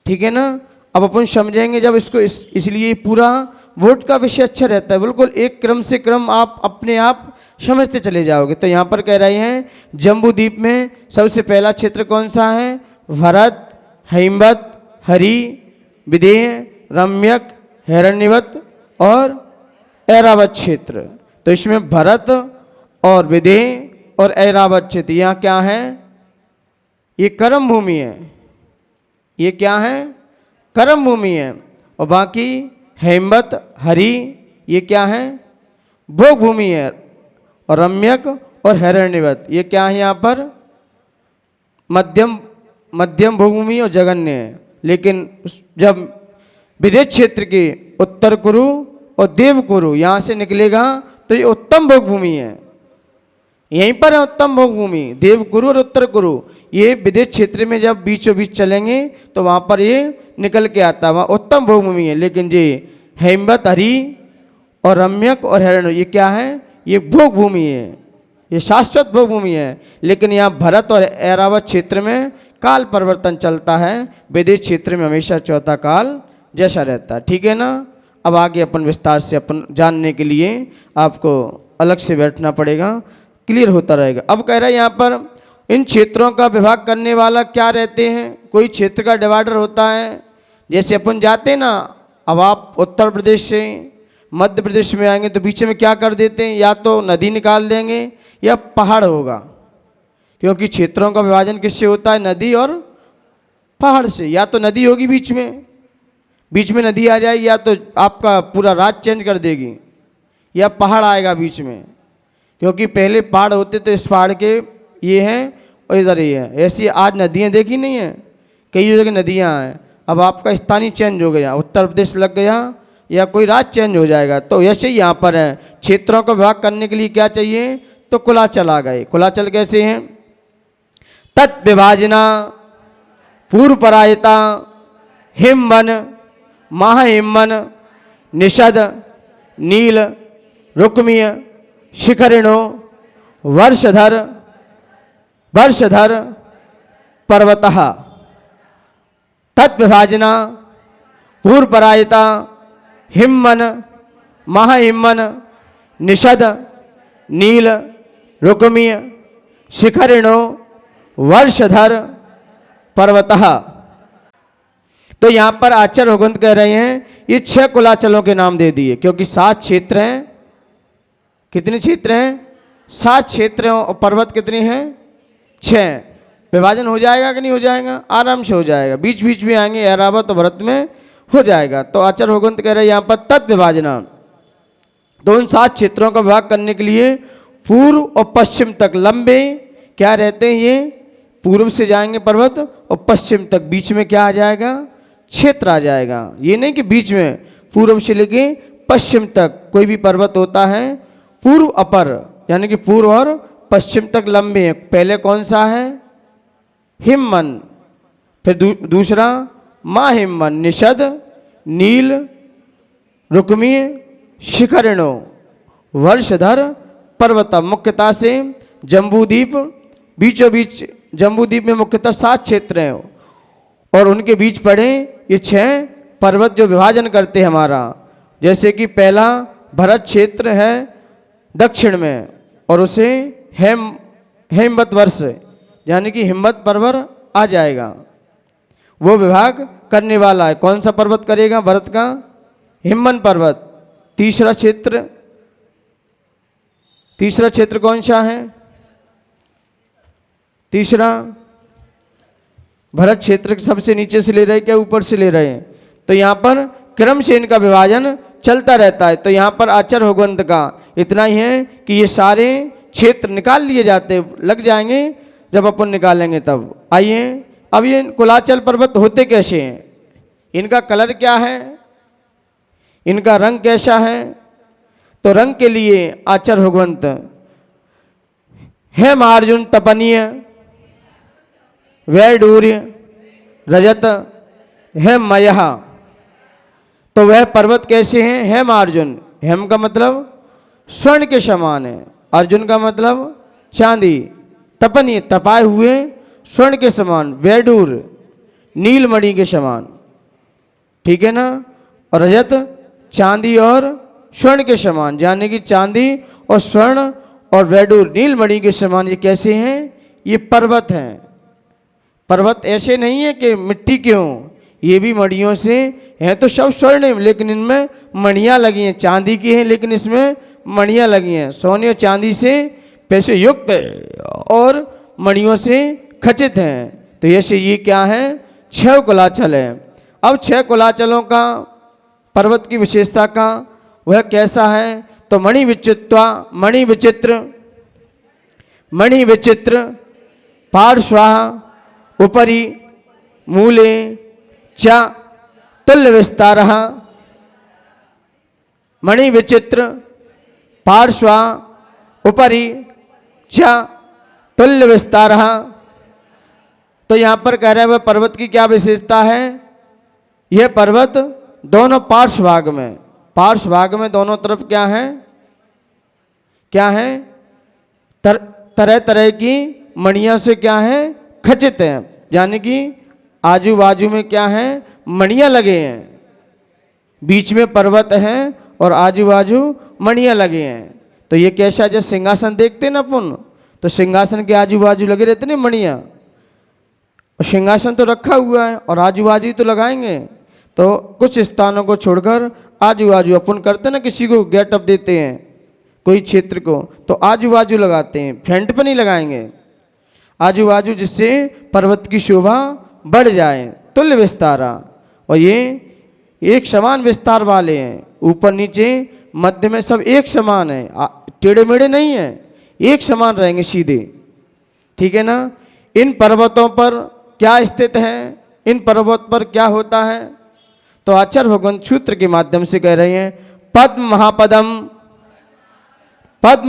[SPEAKER 1] ठीक है ना। अब अपन समझेंगे जब इसको इसलिए पूरा वोट का विषय अच्छा रहता है, बिल्कुल एक क्रम से क्रम आप अपने आप समझते चले जाओगे। तो यहाँ पर कह रहे हैं जम्बू द्वीप में सबसे पहला क्षेत्र कौन सा है, भरत, हैमवत, हरि, विदेह, रम्यक, हिरण्यवत और ऐरावत क्षेत्र। तो इसमें भरत और विदेह और ऐरावत क्षेत्र, यहाँ क्या है, ये कर्म भूमि है, ये क्या है, कर्म भूमि है। और बाकी हैमवत, हरि, ये क्या है, भोग भूमि है। और रम्यक और हिरण्यवत ये क्या है, यहाँ पर मध्यम भूमि और जगन्य है। लेकिन जब विदेश क्षेत्र के उत्तर कुरु और देव कुरु यहाँ से निकलेगा तो ये उत्तम भोग भूमि है, यहीं पर है उत्तम भोग भूमि, देव कुरु और उत्तर कुरु। ये विदेश क्षेत्र में जब बीचों बीच चलेंगे तो वहाँ पर ये निकल के आता है, वहाँ उत्तम भोग भूमि है। लेकिन ये हैमवत, हरि और रम्यक और हिरण्य ये क्या है, ये भोग भूमि है, ये शाश्वत भोग भूमि है। लेकिन यहाँ भरत और ऐरावत क्षेत्र में काल परिवर्तन चलता है, विदेश क्षेत्र में हमेशा चौथा काल जैसा रहता है, ठीक है ना। अब आगे अपन विस्तार से अपन जानने के लिए आपको अलग से बैठना पड़ेगा, क्लियर होता रहेगा। अब कह रहा है यहाँ पर इन क्षेत्रों का विभाग करने वाला क्या रहते हैं, कोई क्षेत्र का डिवाइडर होता है। जैसे अपन जाते हैं ना, अब आप उत्तर प्रदेश से मध्य प्रदेश में आएंगे तो बीच में क्या कर देते हैं, या तो नदी निकाल देंगे या पहाड़ होगा, क्योंकि क्षेत्रों का विभाजन किससे होता है, नदी और पहाड़ से। या तो नदी होगी बीच में नदी आ जाएगी, या तो आपका पूरा राज्य चेंज कर देगी, या पहाड़ आएगा बीच में, क्योंकि पहले पहाड़ होते तो इस पहाड़ के ये हैं और इधर ये है। ऐसी आज नदियाँ देखी नहीं है, कई जगह नदियाँ हैं। अब आपका स्थानीय चेंज हो गया, उत्तर प्रदेश लग गया या कोई राज्य चेंज हो जाएगा। तो ऐसे ही यहाँ पर है, क्षेत्रों का विभाग करने के लिए क्या चाहिए, तो कुलाचल आ गए। कुलाचल कैसे हैं, तत् विभाजना, पूर्व परायता, हिमवन, महाहिमवन, निषद, नील, रुक्मीय, शिखरिणो, वर्षधर, पर्वतः। तत् विभाजना, पूर्व परायता, हिमवन, महाहिमवन, निषद, नील, रुक्मीय, शिखरिणो, वर्षधर, पर्वतः। तो यहाँ पर आचार्य भगवंत कह रहे हैं ये 6 कुलाचलों के नाम दे दिए, क्योंकि 7 क्षेत्र हैं। कितने क्षेत्र हैं, 7 क्षेत्र हैं। और पर्वत कितने हैं, 6। विभाजन हो जाएगा कि नहीं हो जाएगा, आराम से हो जाएगा, बीच बीच में आएंगे, ऐरावत और भरत में हो जाएगा। तो आचार्य भगवंत कह रहे हैं यहाँ पर तत् विभाजना, तो उन 7 क्षेत्रों का विभाग करने के लिए पूर्व और पश्चिम तक लंबे क्या रहते हैं, ये पूर्व से जाएंगे पर्वत और पश्चिम तक, बीच में क्या आ जाएगा, क्षेत्र आ जाएगा। ये नहीं कि बीच में पूर्व से लेके पश्चिम तक कोई भी पर्वत होता है पूर्व अपर, यानी कि पूर्व और पश्चिम तक लंबे हैं। पहले कौन सा है? हिमवन। फिर दूसरा माहिमवन, निषद, नील, रुक्मी, शिखरिणो, वर्षधर, पर्वतम। मुख्यतः से जम्बूद्वीप, बीचों बीच जम्बूद्वीप में मुख्यतः 7 क्षेत्र हैं और उनके बीच पड़े ये 6 पर्वत जो विभाजन करते हैं हमारा। जैसे कि पहला भरत क्षेत्र है दक्षिण में और उसे हेमवत वर्ष यानी कि हिमवत पर्वत आ जाएगा, वो विभाग करने वाला है। कौन सा पर्वत करेगा? भरत का हिमवन पर्वत। तीसरा क्षेत्र कौन सा है? तीसरा भरत क्षेत्र सबसे नीचे से ले रहे हैं क्या ऊपर से ले रहे हैं? तो यहाँ पर क्रम से इनका विभाजन चलता रहता है। तो यहाँ पर आचार्य भगवंत का इतना ही है कि ये सारे क्षेत्र निकाल लिए जाते, लग जाएंगे जब अपन निकालेंगे तब। आइए अब ये कुलाचल पर्वत होते कैसे हैं, इनका कलर क्या है, इनका रंग कैसा है? तो रंग के लिए आचार्य भगवंत हेमार्जुन तपनीय वैडूर्य रजत हेममय। तो वह पर्वत कैसे हैं? हेमार्जुन, हेम का मतलब स्वर्ण के समान है, अर्जुन का मतलब चांदी, तपनीय तपाए हुए स्वर्ण के समान, वैडूर नीलमणि के समान, ठीक है ना। और रजत चांदी और स्वर्ण के समान, यानी कि चांदी और स्वर्ण और वैडूर नीलमणि के समान। ये कैसे हैं? ये पर्वत हैं। पर्वत ऐसे नहीं है कि मिट्टी के हों, ये भी मणियों से हैं। तो सब स्वर्ण है लेकिन इनमें मणियाँ लगी हैं, चांदी की हैं लेकिन इसमें मणियाँ लगी हैं। सोने और चांदी से पैसे युक्त और मणियों से खचित हैं। तो ऐसे ये क्या है? 6 कुलाचल है। अब 6 कुलाचलों का पर्वत की विशेषता का वह कैसा है? तो मणि विचित्र पार्श्वा उपरि मूले च तुल्य विस्तारः। मणि विचित्र पार्श्वा उपरि च तुल्य विस्तारः। तो यहाँ पर कह रहे हैं वह पर्वत की क्या विशेषता है? यह पर्वत दोनों पार्श्व भाग में दोनों तरफ क्या है? तरह तरह की मणियों से क्या है? खचित है, यानी कि आजू बाजू में क्या है? मणियाँ लगे हैं। बीच में पर्वत है और आजू बाजू मणियाँ लगे हैं। तो ये कैसा? जब सिंहासन देखते हैं ना अपन, तो सिंहासन के आजू बाजू लगे रहते ना मणियाँ। सिंहासन तो रखा हुआ है और आजू बाजू ही तो लगाएंगे। तो कुछ स्थानों को छोड़कर आजू बाजू अपन करते ना, किसी को गेटअप देते हैं कोई क्षेत्र को, तो आजू बाजू लगाते हैं, फ्रंट पर नहीं लगाएंगे, आजू बाजू, जिससे पर्वत की शोभा बढ़ जाए। तुल्य विस्तारा, और ये एक समान विस्तार वाले हैं, ऊपर नीचे मध्य में सब एक समान है, टेढ़े मेढ़े नहीं है, एक समान रहेंगे सीधे, ठीक है ना। इन पर्वतों पर क्या स्थित है? इन पर्वत पर क्या होता है? तो आचार्य भगवंत सूत्र के माध्यम से कह रहे हैं पद्म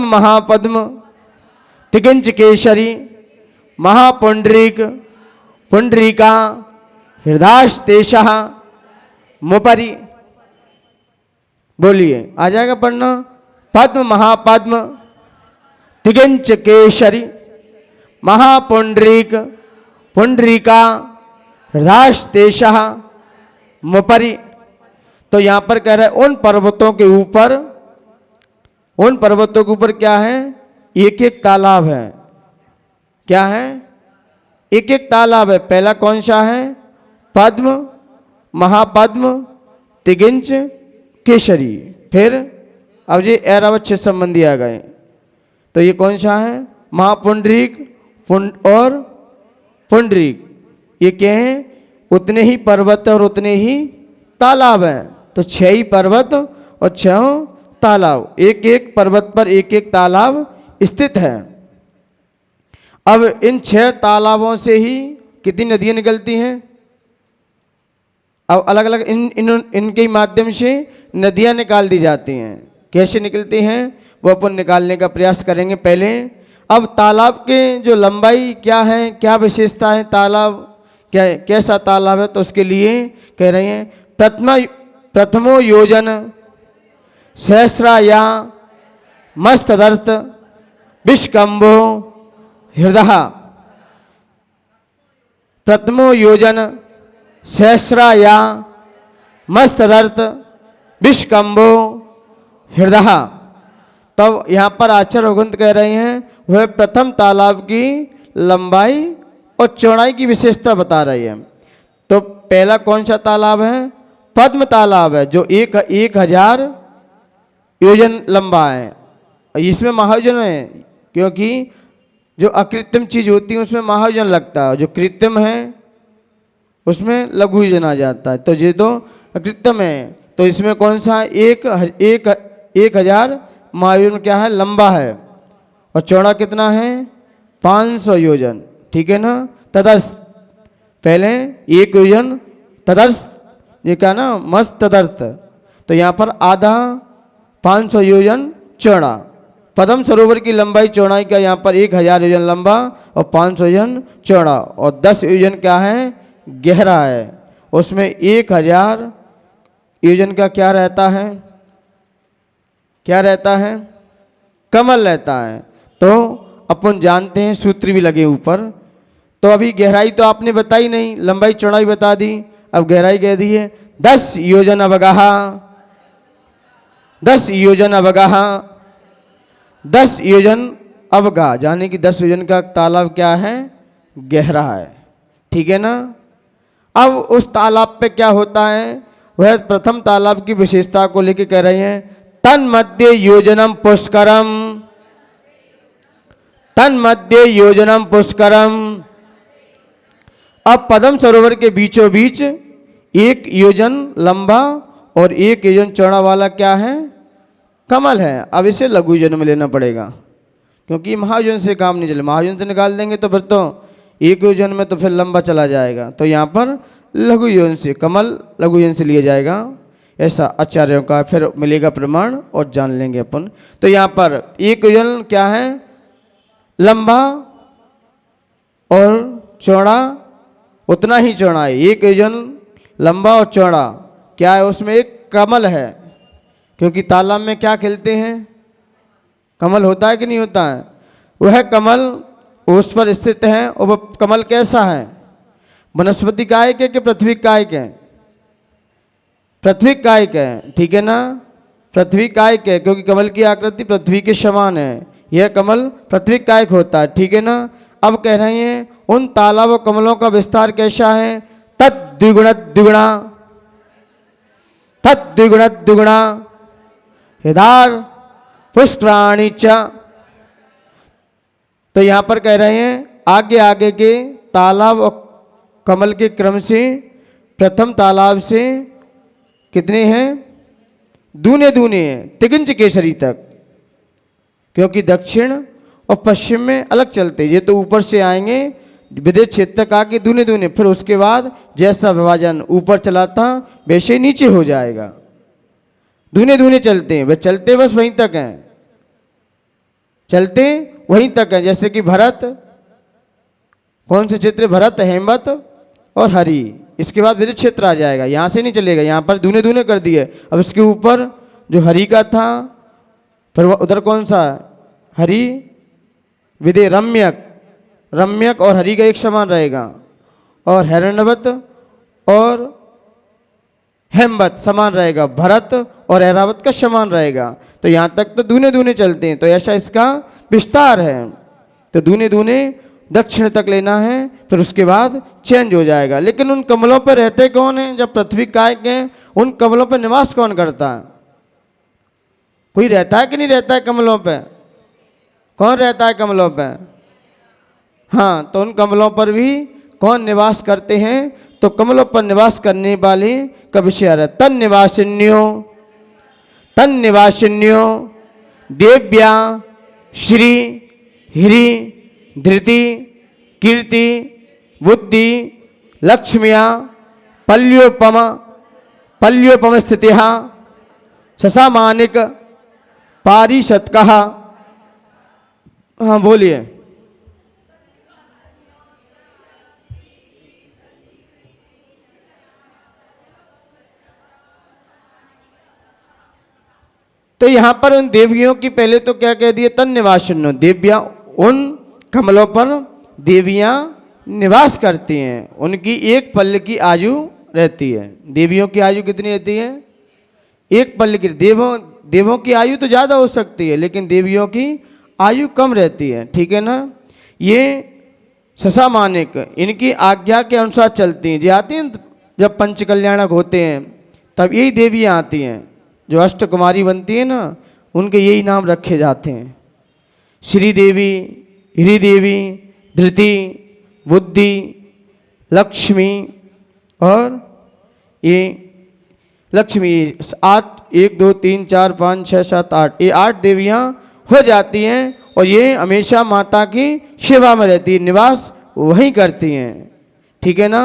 [SPEAKER 1] महापद्म तिगिंच केशरी महापुंडरीक पुंडरीका हृदास्तेशः मुपरि। बोलिए, आ जाएगा पढ़ना। पद्म महापद्म तिगिंच केशरी महापुंडरीक पुंडरीका हृदास्तेशः मुपरि। तो यहाँ पर कह रहे हैं उन पर्वतों के ऊपर क्या है? एक एक तालाब है। क्या है? एक एक तालाब है। पहला कौन सा है? पद्म महापद्म तिगिंच केशरी। फिर अब ये ऐरावत छह संबंधी आ गए, तो ये कौन सा है? महापुंडरीक और पुंडरीक। ये क्या है? उतने ही पर्वत और उतने ही तालाब हैं। तो 6 ही पर्वत और 6 तालाब, एक एक पर्वत पर एक एक तालाब स्थित है। अब इन 6 तालाबों से ही कितनी नदियां निकलती हैं? अब अलग अलग इनके माध्यम से नदियां निकाल दी जाती हैं। कैसे निकलती हैं वो अपन निकालने का प्रयास करेंगे। पहले अब तालाब के जो लंबाई क्या है, क्या विशेषता है, तालाब क्या कैसा तालाब है, तो उसके लिए कह रहे हैं प्रथमो योजन सहस्राया मस्तदर्थ विष्कंभो हृदय। प्रथमो योजन सहस्राया मस्तदर्थ विष्कंभो हृदय। तब यहाँ पर आचार्य रघुवंत कह रहे हैं वह प्रथम तालाब की लंबाई और चौड़ाई की विशेषता बता रही है। तो पहला कौन सा तालाब है? पद्म तालाब है, जो 1000 योजन लंबा है। इसमें महायोजन है, क्योंकि जो अकृत्रिम चीज होती है उसमें महायोजन लगता है, जो कृत्रिम है उसमें लघु योजन आ जाता है। तो ये तो अकृत्रिम है, तो इसमें कौन सा 1000 महायोजन क्या है? लंबा है। और चौड़ा कितना है? 500 योजन। ठीक है ना। तदर्थ पहले 1 योजन, तदर्थ ये क्या ना मस्त तदर्थ, तो यहाँ पर आधा 500 योजन चौड़ा। पद्म सरोवर की लंबाई चौड़ाई का यहाँ पर 1000 योजन लंबा और 500 योजन चौड़ा, और 10 योजन क्या है? गहरा है। उसमें 1000 योजन का क्या रहता है? क्या रहता है? कमल रहता है। तो अपन जानते हैं, सूत्र भी लगे ऊपर। तो अभी गहराई तो आपने बताई नहीं, लंबाई चौड़ाई बता दी, अब गहराई कह दी है 10 योजन अवगाह। 10 योजन अवगाह, 10 योजन अवगाह, यानी कि 10 योजन का तालाब क्या है? गहरा है। ठीक है ना। अब उस तालाब पे क्या होता है? वह प्रथम तालाब की विशेषता को लेकर कह रहे हैं तन मध्य योजनम पुष्करम, तन मध्य योजनम पुष्करम। अब पद्म सरोवर के बीचों बीच 1 योजन लंबा और 1 योजन चौड़ा वाला क्या है? कमल है। अब इसे लघु योजन में लेना पड़ेगा, क्योंकि महायोजन से काम नहीं चले। महायोजन से निकाल देंगे तो फिर तो 1 योजन में तो फिर लंबा चला जाएगा। तो यहाँ पर लघु योजन से, कमल लघु योजन से लिया जाएगा, ऐसा आचार्यों का फिर मिलेगा प्रमाण और जान लेंगे अपन। तो यहाँ पर 1 योजन क्या है? लंबा और चौड़ा उतना ही चौड़ा है। 1 योजन लंबा और चौड़ा क्या है? उसमें एक कमल है, क्योंकि तालाब में क्या खिलते हैं? कमल होता है कि नहीं होता है? वह कमल उस पर स्थित है। और वह कमल कैसा है? वनस्पति कायिक है कि पृथ्वी कायिक है? पृथ्वी कायिक है। ठीक है ना। पृथ्वी कायिक है, क्योंकि कमल की आकृति पृथ्वी के समान है। यह कमल पृथ्वी कायिक होता है। ठीक है ना। अब कह रहे हैं उन तालाब व कमलों का विस्तार कैसा है? तद द्विगुण द्विगुणा, तद द्विगुण द्विगुणा हिदार पुष्कराणि च। तो यहां पर कह रहे हैं आगे आगे के तालाब और कमल के क्रम से प्रथम तालाब से कितने हैं? दूने दूने हैं, तिगुंज केसरी तक, क्योंकि दक्षिण और पश्चिम में अलग चलते। ये तो ऊपर से आएंगे विदेश क्षेत्र तक आके दूने दूने, फिर उसके बाद जैसा विभाजन ऊपर चला था वैसे नीचे हो जाएगा। दूने दूने चलते हैं, वे चलते बस वहीं तक हैं, चलते वहीं तक हैं। जैसे कि भरत, कौन से क्षेत्र? भरत, हेमवत और हरि। इसके बाद विदित क्षेत्र आ जाएगा, यहाँ से नहीं चलेगा, यहाँ पर दूने दूने कर दिए। अब इसके ऊपर जो हरि का था, फिर उधर कौन सा? हरि विदे रम्यक, रम्यक और हरि का एक समान रहेगा, और हिरण्यवत और हेमवत समान रहेगा, भरत और ऐरावत का समान रहेगा। तो यहाँ तक तो दूने दूने चलते हैं। तो ऐसा इसका विस्तार है। तो दूने दूने दक्षिण तक लेना है, फिर उसके बाद चेंज हो जाएगा। लेकिन उन कमलों पर रहते कौन हैं? जब पृथ्वी कायिक है, उन कमलों पर निवास कौन करता है? कोई रहता है कि नहीं रहता है कमलों पे? कौन रहता है कमलों पे? हाँ, तो उन कमलों पर भी कौन निवास करते हैं? तो कमलों पर निवास करने वाले का विषय है तन निवासिन्यो, तन निवासिन्यो देव्या श्री हिरी धृति कीर्ति बुद्धि लक्ष्म्या पल्योपम पल्योपम स्थितिहा ससामानिक पारिषत्कः हाँ बोलिए। तो यहां पर उन देवियों की पहले तो क्या कह दिए, तन निवासिनो, देवियां, उन कमलों पर देवियां निवास करती हैं, उनकी एक पल की आयु रहती है। देवियों की आयु कितनी रहती है? एक पल की। देवों की आयु तो ज़्यादा हो सकती है, लेकिन देवियों की आयु कम रहती है, ठीक है ना। ये ससामानिक इनकी आज्ञा के अनुसार चलती हैं। जो आती हैं जब पंचकल्याणक होते हैं तब यही देवियाँ आती हैं, जो अष्टकुमारी बनती है ना, उनके यही नाम रखे जाते हैं। श्री देवी, हिरी देवी, धृति, बुद्धि, लक्ष्मी और ये लक्ष्मी, 8, 1 2 3 4 5 6 7 8, ये 8 देवियाँ हो जाती हैं और ये हमेशा माता की सेवा में रहती है, निवास वहीं करती हैं, ठीक है ना।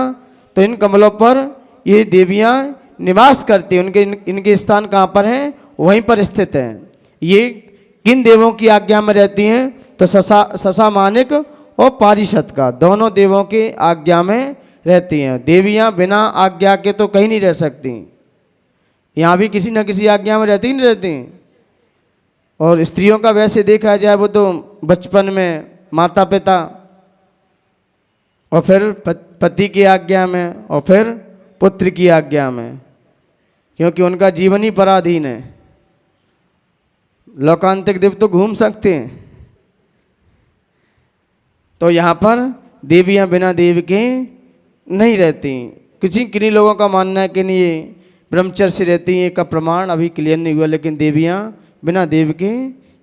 [SPEAKER 1] तो इन कमलों पर ये देवियाँ निवास करती हैं, इनके स्थान कहाँ पर हैं? वहीं पर स्थित हैं। ये किन देवों की आज्ञा में रहती हैं? तो ससामानिक और पारिषद का, दोनों देवों की आज्ञा में रहती हैं। देवियाँ बिना आज्ञा के तो कहीं नहीं रह सकती, यहाँ भी किसी न किसी आज्ञा में रहती ही नहीं रहती। और स्त्रियों का वैसे देखा जाए वो तो बचपन में माता पिता, और फिर पति की आज्ञा में, और फिर पुत्र की आज्ञा में, क्योंकि उनका जीवन ही पराधीन है। लोकांतिक देव तो घूम सकते हैं। तो यहाँ पर देवियाँ बिना देव के नहीं रहती। किन्हीं लोगों का मानना है कि नहीं ये ब्रह्मचर्य से रहती हैं, का प्रमाण अभी क्लियर नहीं हुआ, लेकिन देवियाँ बिना देव के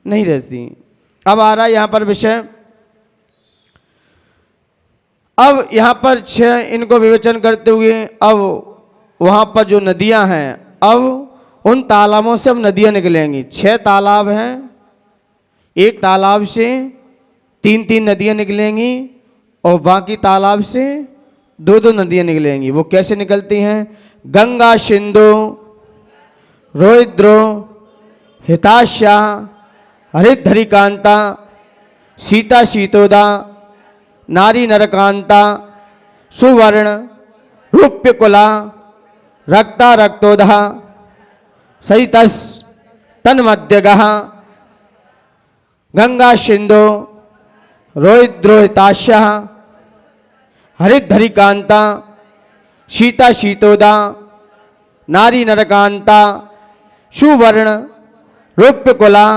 [SPEAKER 1] नहीं रहती। अब आ रहा है यहाँ पर विषय। अब यहाँ पर 6 इनको विवेचन करते हुए अब वहाँ पर जो नदियाँ हैं, अब उन तालाबों से अब नदियाँ निकलेंगी। 6 तालाब हैं, एक तालाब से 3-3 नदियाँ निकलेंगी और बाकी तालाब से 2-2 नदियाँ निकलेंगी। वो कैसे निकलती हैं? गंगा, सिंधु, रोहिद्रो, हिताश्या, हरितधरिकांता, सीता शीतोदा, नारी नरकांता, सुवर्ण, रूप्यकुला, रक्ता रक्तोदा, सहितस तन्मध्यगः, गंगा सिंधु रोहिद्रोहिताश्या, हरितधरिकांता, सीता शीतोदा, नारी नरकांता, सुवर्ण, रूप्यकुला,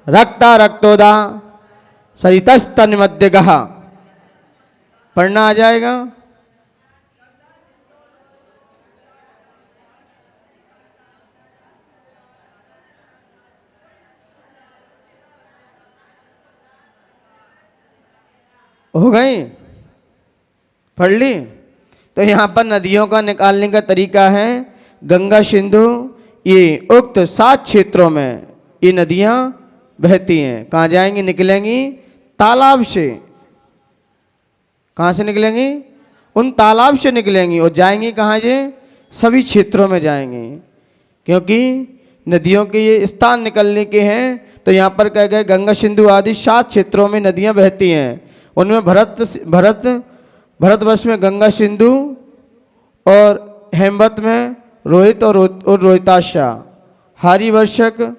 [SPEAKER 1] रक्ता रक्तोदा, सरितस तन्मध्यगः। पढ़ना आ जाएगा। हो गई? पढ़ ली? तो यहाँ पर नदियों का निकालने का तरीका है, गंगा सिंधु ये उक्त 7 क्षेत्रों में ये नदियाँ बहती हैं। कहाँ जाएंगी? निकलेंगी तालाब से। कहाँ से निकलेंगी? उन तालाब से निकलेंगी और जाएंगी कहाँ? ये सभी क्षेत्रों में जाएंगी, क्योंकि नदियों के ये स्थान निकलने के हैं। तो यहाँ पर कह गए गंगा सिंधु आदि 7 क्षेत्रों में नदियाँ बहती हैं। उनमें भरतवर्ष में गंगा सिंधु और हेमवत में रोहित और रोहिताश्या, हरिवर्षक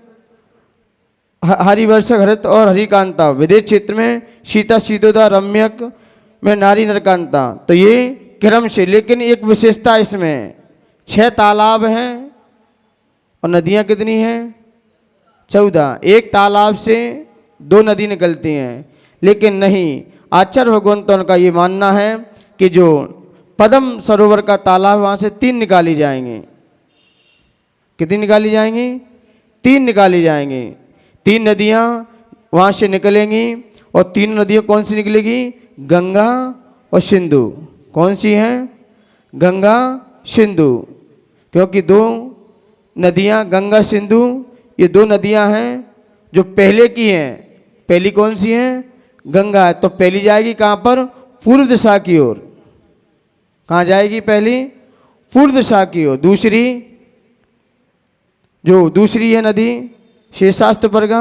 [SPEAKER 1] हरित और हरिकांता, विदेश क्षेत्र में सीता शीतोदा, रम्यक में नारी नरकांता। तो ये क्रम से, लेकिन एक विशेषता इसमें 6 तालाब हैं और नदियाँ कितनी हैं? 14। एक तालाब से 2 नदी निकलती हैं, लेकिन नहीं, आचार्य भगवंतों का ये मानना है कि जो पद्म सरोवर का तालाब, वहाँ से 3 निकाली जाएंगी। कितनी निकाली जाएंगी? 3 निकाली जाएंगी। 3 नदियाँ वहाँ से निकलेंगी और 3 नदियाँ कौन सी निकलेगी? गंगा और सिंधु। कौन सी हैं? गंगा सिंधु, क्योंकि 2 नदियाँ गंगा सिंधु ये 2 नदियाँ हैं जो पहले की हैं। पहली कौन सी है? गंगा है। तो पहली जाएगी कहाँ पर? पूर्व दिशा की ओर। कहाँ जाएगी? पहली पूर्व दिशा की ओर। दूसरी है नदी शेषास्त्र परगा,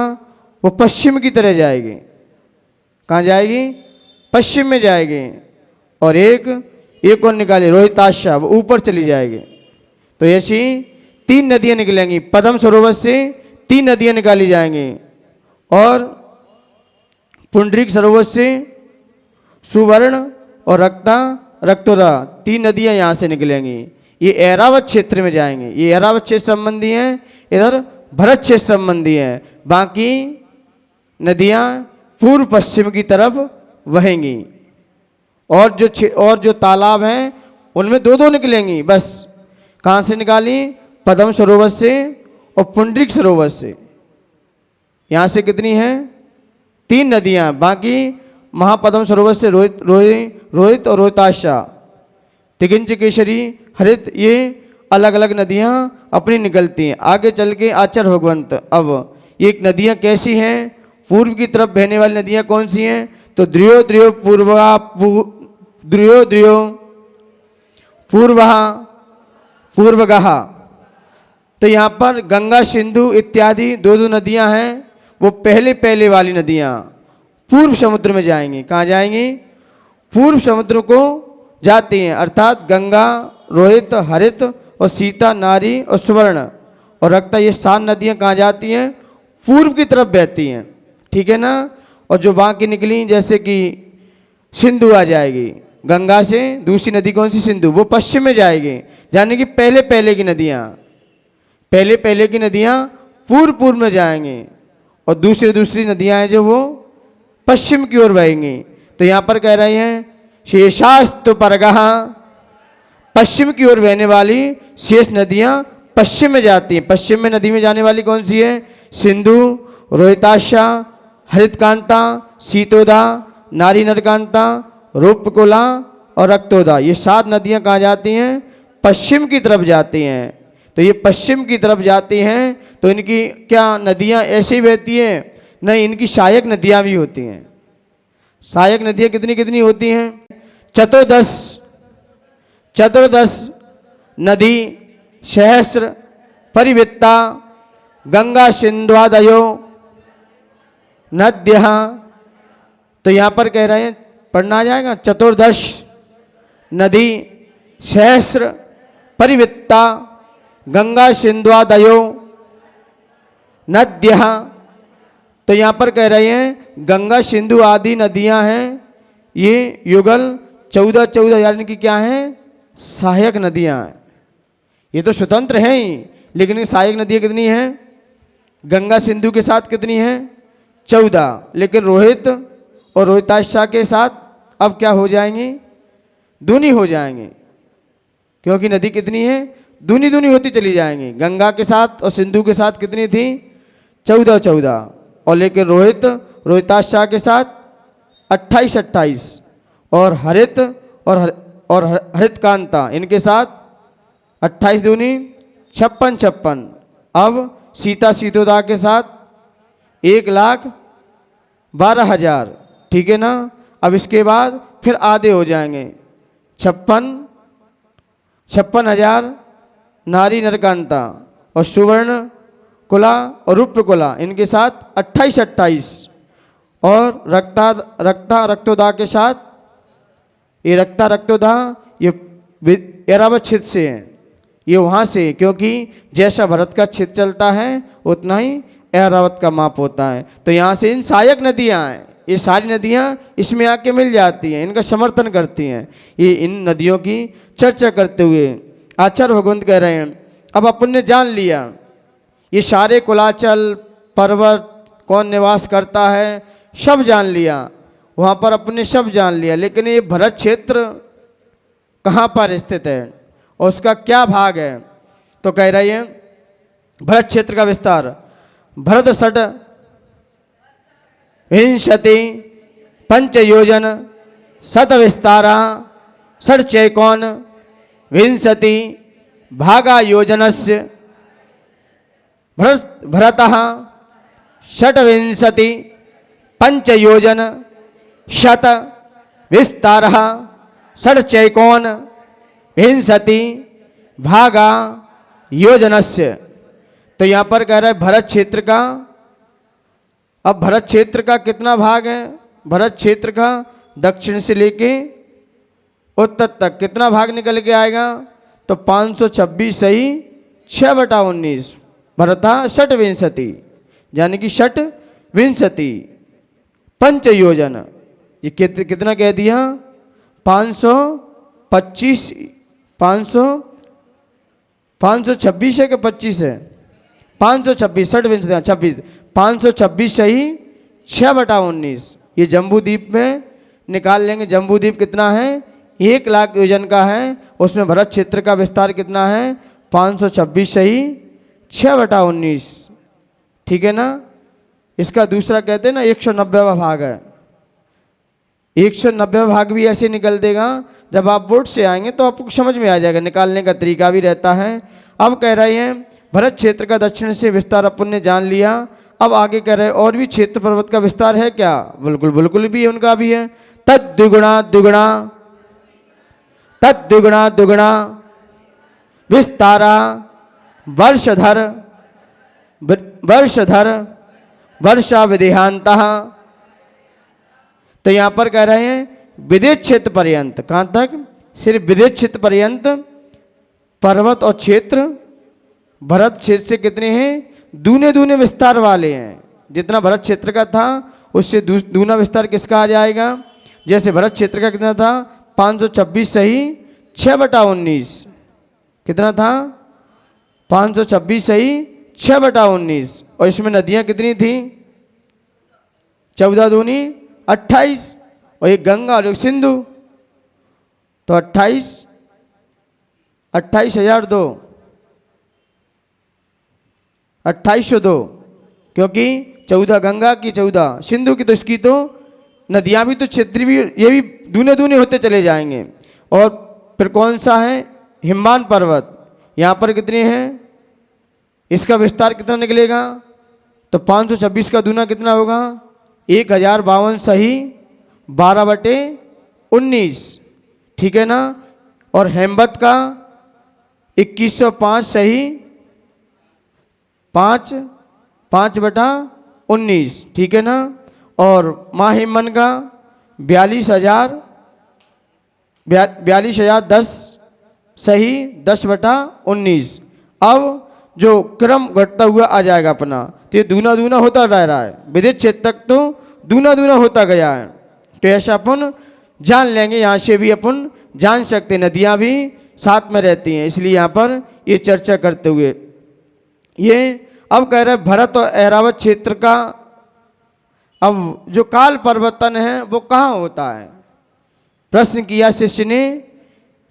[SPEAKER 1] वो पश्चिम की तरह जाएगी। कहाँ जाएगी? पश्चिम में जाएगी। और एक और निकाली रोहिताशा, वो ऊपर चली जाएगी। तो ऐसी 3 नदियाँ निकलेंगी। पद्म सरोवर से 3 नदियाँ निकाली जाएंगी और पुंडरीक सरोवर से सुवर्ण और रक्तोदा 3 नदियाँ यहाँ से निकलेंगी। ये ऐरावत क्षेत्र में जाएंगे। ये ऐरावत क्षेत्र संबंधी हैं, इधर भरत क्षेत्र संबंधी हैं। बाकी नदियाँ पूर्व पश्चिम की तरफ बहेंगी। और जो तालाब हैं उनमें 2-2 निकलेंगी बस। कहाँ से निकाली? पद्म सरोवर से और पुंडरीक सरोवर से। यहाँ से कितनी हैं? 3 नदियाँ। बाकी महापद्म सरोवर से रोहित और रोहिताशा, तिगिंच केशरी, हरित, ये अलग अलग नदियाँ अपनी निकलती हैं। आगे चल के आचार्य भगवंत, अब ये नदियाँ कैसी हैं? पूर्व की तरफ बहने वाली नदियाँ कौन सी हैं? तो द्रियो पूर्वगः। तो यहाँ पर गंगा सिंधु इत्यादि 2-2 नदियाँ हैं। वो पहले वाली नदियाँ पूर्व समुद्र में जाएंगी। कहाँ जाएंगी? पूर्व समुद्र को जाती हैं। अर्थात गंगा, रोहित, हरित और सीता, नारी और सुवर्ण और रक्ता, ये 7 नदियाँ कहाँ जाती हैं? पूर्व की तरफ बहती हैं। ठीक है ना? और जो बाकी निकली जैसे कि सिंधु आ जाएगी गंगा से, दूसरी नदी कौन सी? सिंधु, वो पश्चिम में जाएगी। यानी कि पहले की नदियाँ पूर्व में जाएंगी और दूसरी नदियाँ हैं जो वो पश्चिम की ओर बहेंगी। तो यहाँ पर कह रहे हैं शेषास्तु परगः, पश्चिम की ओर बहने वाली शेष नदियाँ पश्चिम में जाती हैं। पश्चिम में नदी में जाने वाली कौन सी है? सिंधु, रोहिताशा, हरितकांता, सीतोदा, नारी नरकांता, रूपकुला और रक्तोदा। ये 7 नदियाँ कहाँ जाती हैं? पश्चिम की तरफ जाती हैं। तो ये पश्चिम की तरफ जाती हैं तो इनकी क्या नदियाँ ऐसे ही बहती हैं? नहीं, इनकी सहायक नदियाँ भी होती हैं। सहायक नदियाँ कितनी होती हैं? 14 नदी सहस्र परिवृत्ता गंगा सिंधुआदयो नद्यः। तो यहाँ पर कह रहे हैं, पढ़ना आ जाएगा, 14 नदी सहस्र परिवृत्ता गंगा सिंधुआदयो नद्यः। तो यहाँ पर कह रहे हैं गंगा सिंधु आदि नदियाँ हैं, ये युगल 14 यानी कि क्या हैं? सहायक नदियाँ हैं। ये तो स्वतंत्र हैं ही, लेकिन सहायक नदियाँ कितनी हैं? गंगा सिंधु के साथ कितनी हैं? 14। लेकिन रोहित और रोहिताशा के साथ अब क्या हो जाएंगी? दूनी हो जाएंगे, क्योंकि नदी कितनी है? दूनी होती चली जाएंगी। गंगा के साथ और सिंधु के साथ कितनी थी? 14। और लेकिन रोहिताशा के साथ 28 और हरित और हरितकांता, इनके साथ 28 दूनी 56। अब सीता सीतोदा के साथ 1,12,000। ठीक है ना? अब इसके बाद फिर आधे हो जाएंगे, 56,000 नारी नरकांता और सुवर्ण कुला और रूपकुला, इनके साथ 28 और रक्तोदा के साथ ये रक्तोदा ये ऐरावत क्षेत्र से हैं। ये वहाँ से, क्योंकि जैसा भरत का क्षेत्र चलता है उतना ही ऐरावत का माप होता है। तो यहाँ से इन सहायक नदियाँ हैं, ये सारी नदियाँ इसमें आके मिल जाती हैं, इनका समर्थन करती हैं। ये इन नदियों की चर्चा करते हुए आचार्य भगवंत कह रहे हैं, अब अपन ने जान लिया ये सारे कुलाचल पर्वत कौन निवास करता है, सब जान लिया, वहाँ पर अपने सब जान लिया। लेकिन ये भरत क्षेत्र कहाँ पर स्थित है और उसका क्या भाग है? तो कह रही है भरत क्षेत्र का विस्तार, भरत षट विंशति पंचयोजन शत विस्तारा षट चैकोन विंशति भागा योजनस्य भरतः षट्विंशति पंचयोजन शत विस्तारः षट चैकोन विंशति भागा योजनस्य। तो यहाँ पर कह रहा है भरत क्षेत्र का, अब भरत क्षेत्र का कितना भाग है? भरत क्षेत्र का दक्षिण से लेके उत्तर तक कितना भाग निकल के आएगा? तो 526 सही 6/19 भरता षट विंशति, यानी कि षट विंशति पंच योजन। ये कितना कह दिया? 526 है कि 25 है? 526 षट विंशति 26 526 सही 6/19। ये जम्बू द्वीप में निकाल लेंगे। जम्बू द्वीप कितना है? 1 लाख योजन का है। उसमें भरत क्षेत्र का विस्तार कितना है? 526 सही 6/19। ठीक है ना? इसका दूसरा कहते हैं ना 190वां भाग है। 190वां भाग भी ऐसे निकल देगा। जब आप बोर्ड से आएंगे तो आपको समझ में आ जाएगा, निकालने का तरीका भी रहता है। अब कह रहे हैं भरत क्षेत्र का दक्षिण से विस्तार अपन ने जान लिया। अब आगे कह रहे हैं और भी क्षेत्र पर्वत का विस्तार है क्या? बिल्कुल बिल्कुल भी उनका भी है। तद दुगुणा विस्तारा वर्षधर वर्षा विदेहांतः। तो यहां पर कह रहे हैं विदेश क्षेत्र पर्यंत। कहां तक? सिर्फ विदेश क्षेत्र पर्यंत पर्वत और क्षेत्र भरत क्षेत्र से कितने हैं? दूने दूने विस्तार वाले हैं। जितना भरत क्षेत्र का था उससे दूना विस्तार किसका आ जाएगा? जैसे भरत क्षेत्र का कितना था? 526 सही 6/19। कितना था? 526 सही 6/19। और इसमें नदियां कितनी थी? 14 दूनी 28 और एक गंगा और एक सिंधु। तो 28,002 2802, क्योंकि 14 गंगा की 14 सिंधु की, तो इसकी तो नदियां भी तो क्षेत्र भी ये भी दूने दूने होते चले जाएंगे। और फिर कौन सा है? हिमवान पर्वत। यहाँ पर कितने हैं? इसका विस्तार कितना निकलेगा? तो 526 का दूना कितना होगा? 1052 सही 12/19। ठीक है ना? और हेमवत का 2105 सही 5/19। ठीक है ना? और माहिमन का 42,010 सही 10/19। अब जो क्रम घटता हुआ आ जाएगा अपना, तो ये दूना दूना होता रह रहा है। विदेश क्षेत्र तक तो दूना दूना होता गया है। तो ऐसा अपन जान लेंगे। यहाँ से भी अपन जान सकते हैं, नदियाँ भी साथ में रहती हैं। इसलिए यहाँ पर ये चर्चा करते हुए ये अब कह रहे हैं भरत और ऐरावत क्षेत्र का अब जो काल परिवर्तन है वो कहाँ होता है? प्रश्न किया शिष्य ने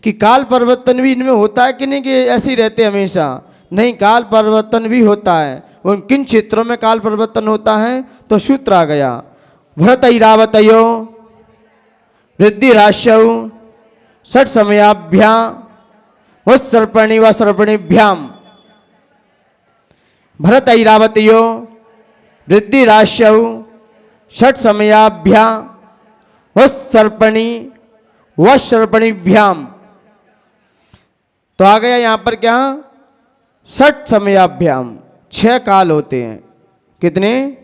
[SPEAKER 1] कि काल परिवर्तन भी इनमें होता है कि नहीं, कि ऐसे ही रहते हमेशा? नहीं, काल परिवर्तन भी होता है। उन किन क्षेत्रों में काल परिवर्तन होता है? तो सूत्र आ गया, भरत ऐरावतयो वृद्धि राश्यौ षट समयाभ्याम उत्सर्पणी व सर्पणीभ्याम। भरत ऐरावतयो वृद्धि राश्यौ षट समयाभ्याम उत्सर्पणी व सर्पणीभ्याम। तो आ गया यहाँ पर क्या? षट समयाभ्याम 6 काल होते हैं। कितने?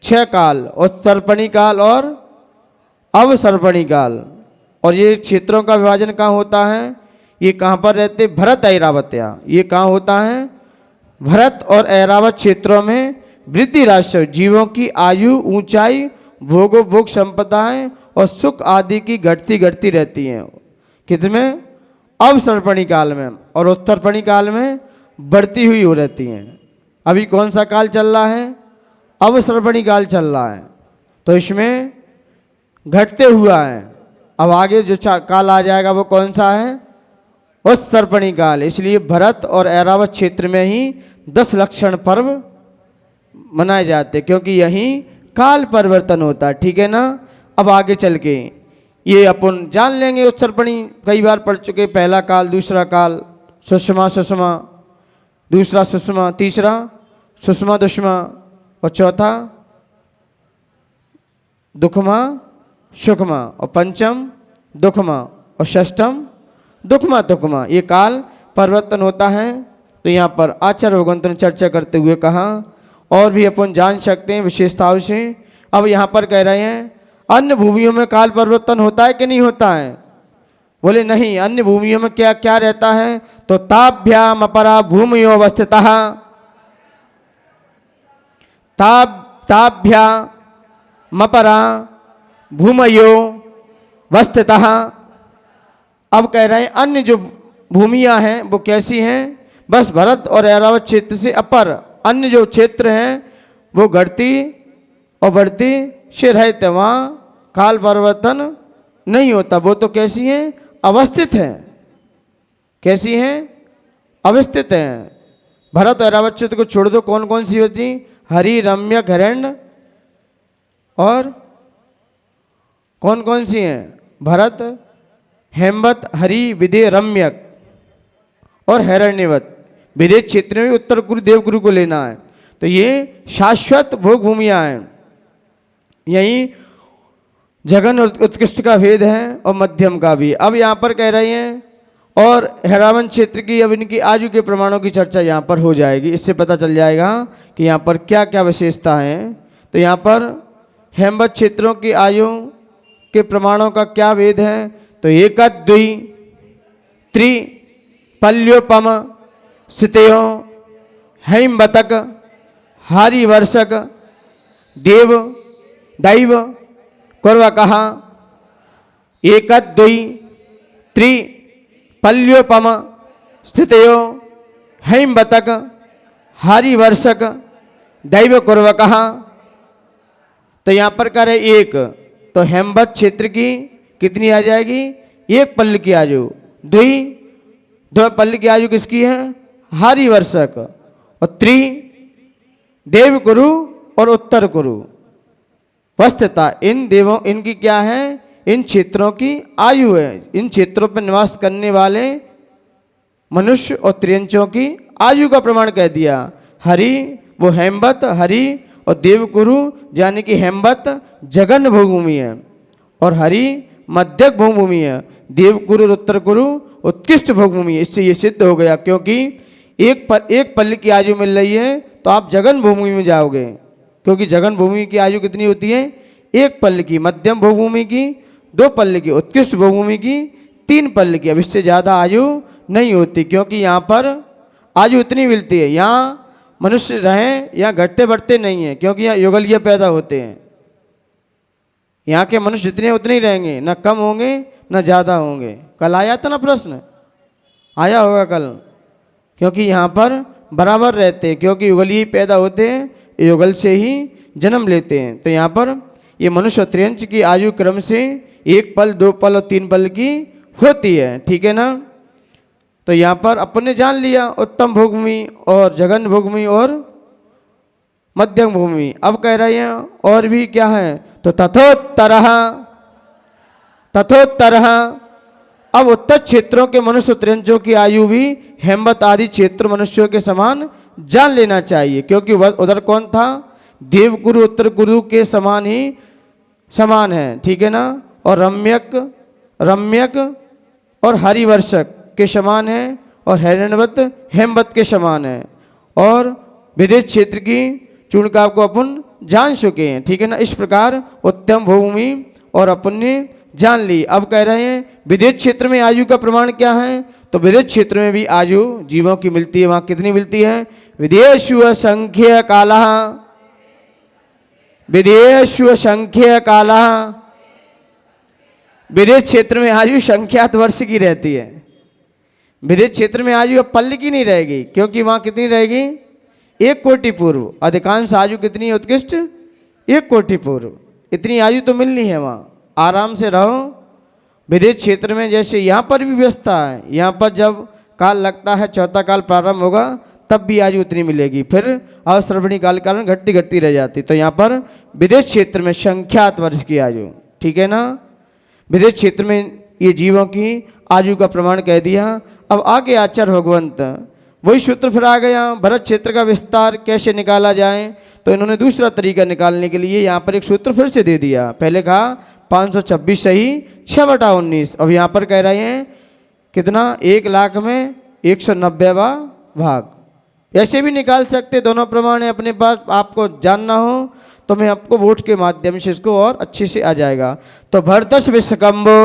[SPEAKER 1] 6 काल। उत्सर्पणी काल और अवसर्पणी काल। और ये क्षेत्रों का विभाजन कहाँ होता है? ये कहाँ पर रहते? भरत ऐरावत्या। ये कहाँ होता है? भरत और ऐरावत क्षेत्रों में वृद्धि राशि जीवों की आयु, ऊंचाई, भोग संपदाएं और सुख आदि की घटती घटती रहती हैं। कितने? अवसर्पणी काल में। और उत्तरपणी काल में बढ़ती हुई हो रहती हैं। अभी कौन सा काल चल रहा है? अवसर्पणी काल चल रहा है। तो इसमें घटते हुआ है। अब आगे जो काल आ जाएगा वो कौन सा है? उत्सर्पणी काल। इसलिए भरत और ऐरावत क्षेत्र में ही 10 लक्षण पर्व मनाए जाते, क्योंकि यहीं काल परिवर्तन होता है। ठीक है ना? अब आगे चल के ये अपन जान लेंगे। उत्सर्पणी कई बार पढ़ चुके। पहला काल, दूसरा काल, सुषमा सुषमा, दूसरा सुषमा, तीसरा सुषमा दुष्मा, और चौथा दुखमा सुखमा, और पंचम दुखमा, और षष्ठम दुखमा तुखमा। ये काल परिवर्तन होता है। तो यहाँ पर आचार्य भगवंत ने चर्चा करते हुए कहा, और भी अपन जान सकते हैं विशेषताओं से। अब यहाँ पर कह रहे हैं अन्य भूमियों में काल परिवर्तन होता है कि नहीं होता है? बोले नहीं, अन्य भूमियों में क्या क्या रहता है? तो ताभ्याम अपरा भूमियो अवस्थितः, ताभ्याम अपरा भूमयो अवस्थितः। अब कह रहे हैं अन्य जो भूमियां हैं वो कैसी हैं? बस भरत और ऐरावत क्षेत्र से अपर अन्य जो क्षेत्र हैं वो घटती और बढ़ती से रहते, वहाँ काल परिवर्तन नहीं होता। वो तो कैसी हैं? अवस्थित हैं। कैसी हैं? अवस्थित हैं। भरत और ऐरावत क्षेत्र को छोड़ दो, कौन कौन सी होती? हरि, रम्य, हिरण्य और कौन कौन सी हैं? भरत, हेमवत, हरि, विदेह, रम्यक और हिरण्यवत। विदेह क्षेत्र में उत्तर गुरु देवगुरु को लेना है। तो ये शाश्वत भोग भूमियाँ हैं। यही जघन और उत्कृष्ट का भेद है और मध्यम का भी। अब यहाँ पर कह रहे हैं और हैरावन क्षेत्र की अब इनकी आयु के प्रमाणों की चर्चा यहाँ पर हो जाएगी। इससे पता चल जाएगा कि यहाँ पर क्या क्या विशेषता है। तो यहाँ पर हेमवत क्षेत्रों की आयु के प्रमाणों का क्या भेद है? तो एक द्वि त्रि पल्योपम सितयो हेमवतक हारी वर्षक देव दैव कुर्वकः। एक द्वि त्रि पल्योपम स्थितयो हेमवतक हारी वर्षक दैव कुर्वकः। तो यहाँ पर करे एक, तो हेमवत क्षेत्र की कितनी आ जाएगी? एक पल्ल की आयु। द्वि, दो पल्ल की आयु किसकी है? हारी वर्षक। और त्रि देव कुरु और उत्तर कुरु वस्थिता। इन देवों इनकी क्या है? इन क्षेत्रों की आयु है। इन क्षेत्रों पर निवास करने वाले मनुष्य और त्रियंचों की आयु का प्रमाण कह दिया। हरि वो हेमवत, हरि और देवकुरु यानी कि हेमवत जघन भूमि है और हरि मध्यक भूमि है। देवकुरु और उत्तर कुरु उत्कृष्ट भूमि है। इससे ये सिद्ध हो गया, क्योंकि एक पल्ल की आयु मिल रही है तो आप जघन भूमि में जाओगे, क्योंकि जघन भूमि की आयु कितनी होती है? एक पल्ल की, मध्यम भूमि की 2 पल्ल की, उत्कृष्ट भूमि की 3 पल्ल की। अब इससे ज़्यादा आयु नहीं होती, क्योंकि यहाँ पर आयु इतनी मिलती है। यहाँ मनुष्य रहें, यहाँ घटते बढ़ते नहीं हैं, क्योंकि यहाँ युगलीय पैदा होते हैं। यहाँ के मनुष्य जितने उतने ही रहेंगे, न कम होंगे न ज़्यादा होंगे। कल आया था ना प्रश्न, आया होगा कल, क्योंकि यहाँ पर बराबर रहते हैं, क्योंकि युगलीय पैदा होते हैं, युगल से ही जन्म लेते हैं। तो यहाँ पर ये मनुष्य त्रियंच की आयु क्रम से 1 पल, 2 पल और 3 पल की होती है। ठीक है ना? तो यहाँ पर अपने जान लिया उत्तम भूमि और जघन भूमि और मध्यम भूमि। अब कह रहे हैं और भी क्या है? तो तथोत्तरः। अब उत्तर क्षेत्रों के मनुष्य त्रियंचों की आयु भी हेमवत आदि क्षेत्र मनुष्यों के समान जान लेना चाहिए, क्योंकि उधर कौन था? देवकुरु उत्तर कुरु के समान ही समान है। ठीक है ना? और रम्यक और हरिवर्षक के समान है और हिरण्यवत हेमवत के समान है। और विदेश क्षेत्र की चूणिका को अपन जान चुके हैं। ठीक है ना? इस प्रकार उत्तम भूमि और अपन ने जान ली। अब कह रहे हैं विदेश क्षेत्र में आयु का प्रमाण क्या है? तो विदेश क्षेत्र में भी आयु जीवों की मिलती है। वहाँ कितनी मिलती है? विदेशु संख्य कालः, विदेशु संख्य कालः। विदेश क्षेत्र में आयु संख्यात वर्ष की रहती है। विदेश क्षेत्र में आयु अब पल्ल की नहीं रहेगी, क्योंकि वहाँ कितनी रहेगी? 1 कोटि पूर्व। अधिकांश आयु कितनी है उत्कृष्ट? 1 कोटि पूर्व। इतनी आयु तो मिलनी है, वहाँ आराम से रहो। विदेश क्षेत्र में जैसे यहाँ पर भी व्यवस्था है, यहाँ पर जब काल लगता है, चौथा काल प्रारंभ होगा, तब भी आयु उतनी मिलेगी, फिर अवश्रवणी काल के कारण घटती घटती रह जाती। तो यहाँ पर विदेश क्षेत्र में संख्यात वर्ष की आयु। ठीक है ना? विदेश क्षेत्र में ये जीवों की आयु का प्रमाण कह दिया। अब आगे आचार्य भगवंत वही सूत्र फिर आ गया, भरत क्षेत्र का विस्तार कैसे निकाला जाए। तो इन्होंने दूसरा तरीका निकालने के लिए यहाँ पर एक सूत्र फिर से दे दिया। पहले कहा 526 सही 6/19। अब यहाँ पर कह रहे हैं कितना? 1 लाख में 190वां भाग। ऐसे भी निकाल सकते, दोनों प्रमाण है अपने पास, आपको जानना हो तो मैं आपको वोट के माध्यम से इसको और अच्छे से आ जाएगा। तो भरतश विश्वकंभो,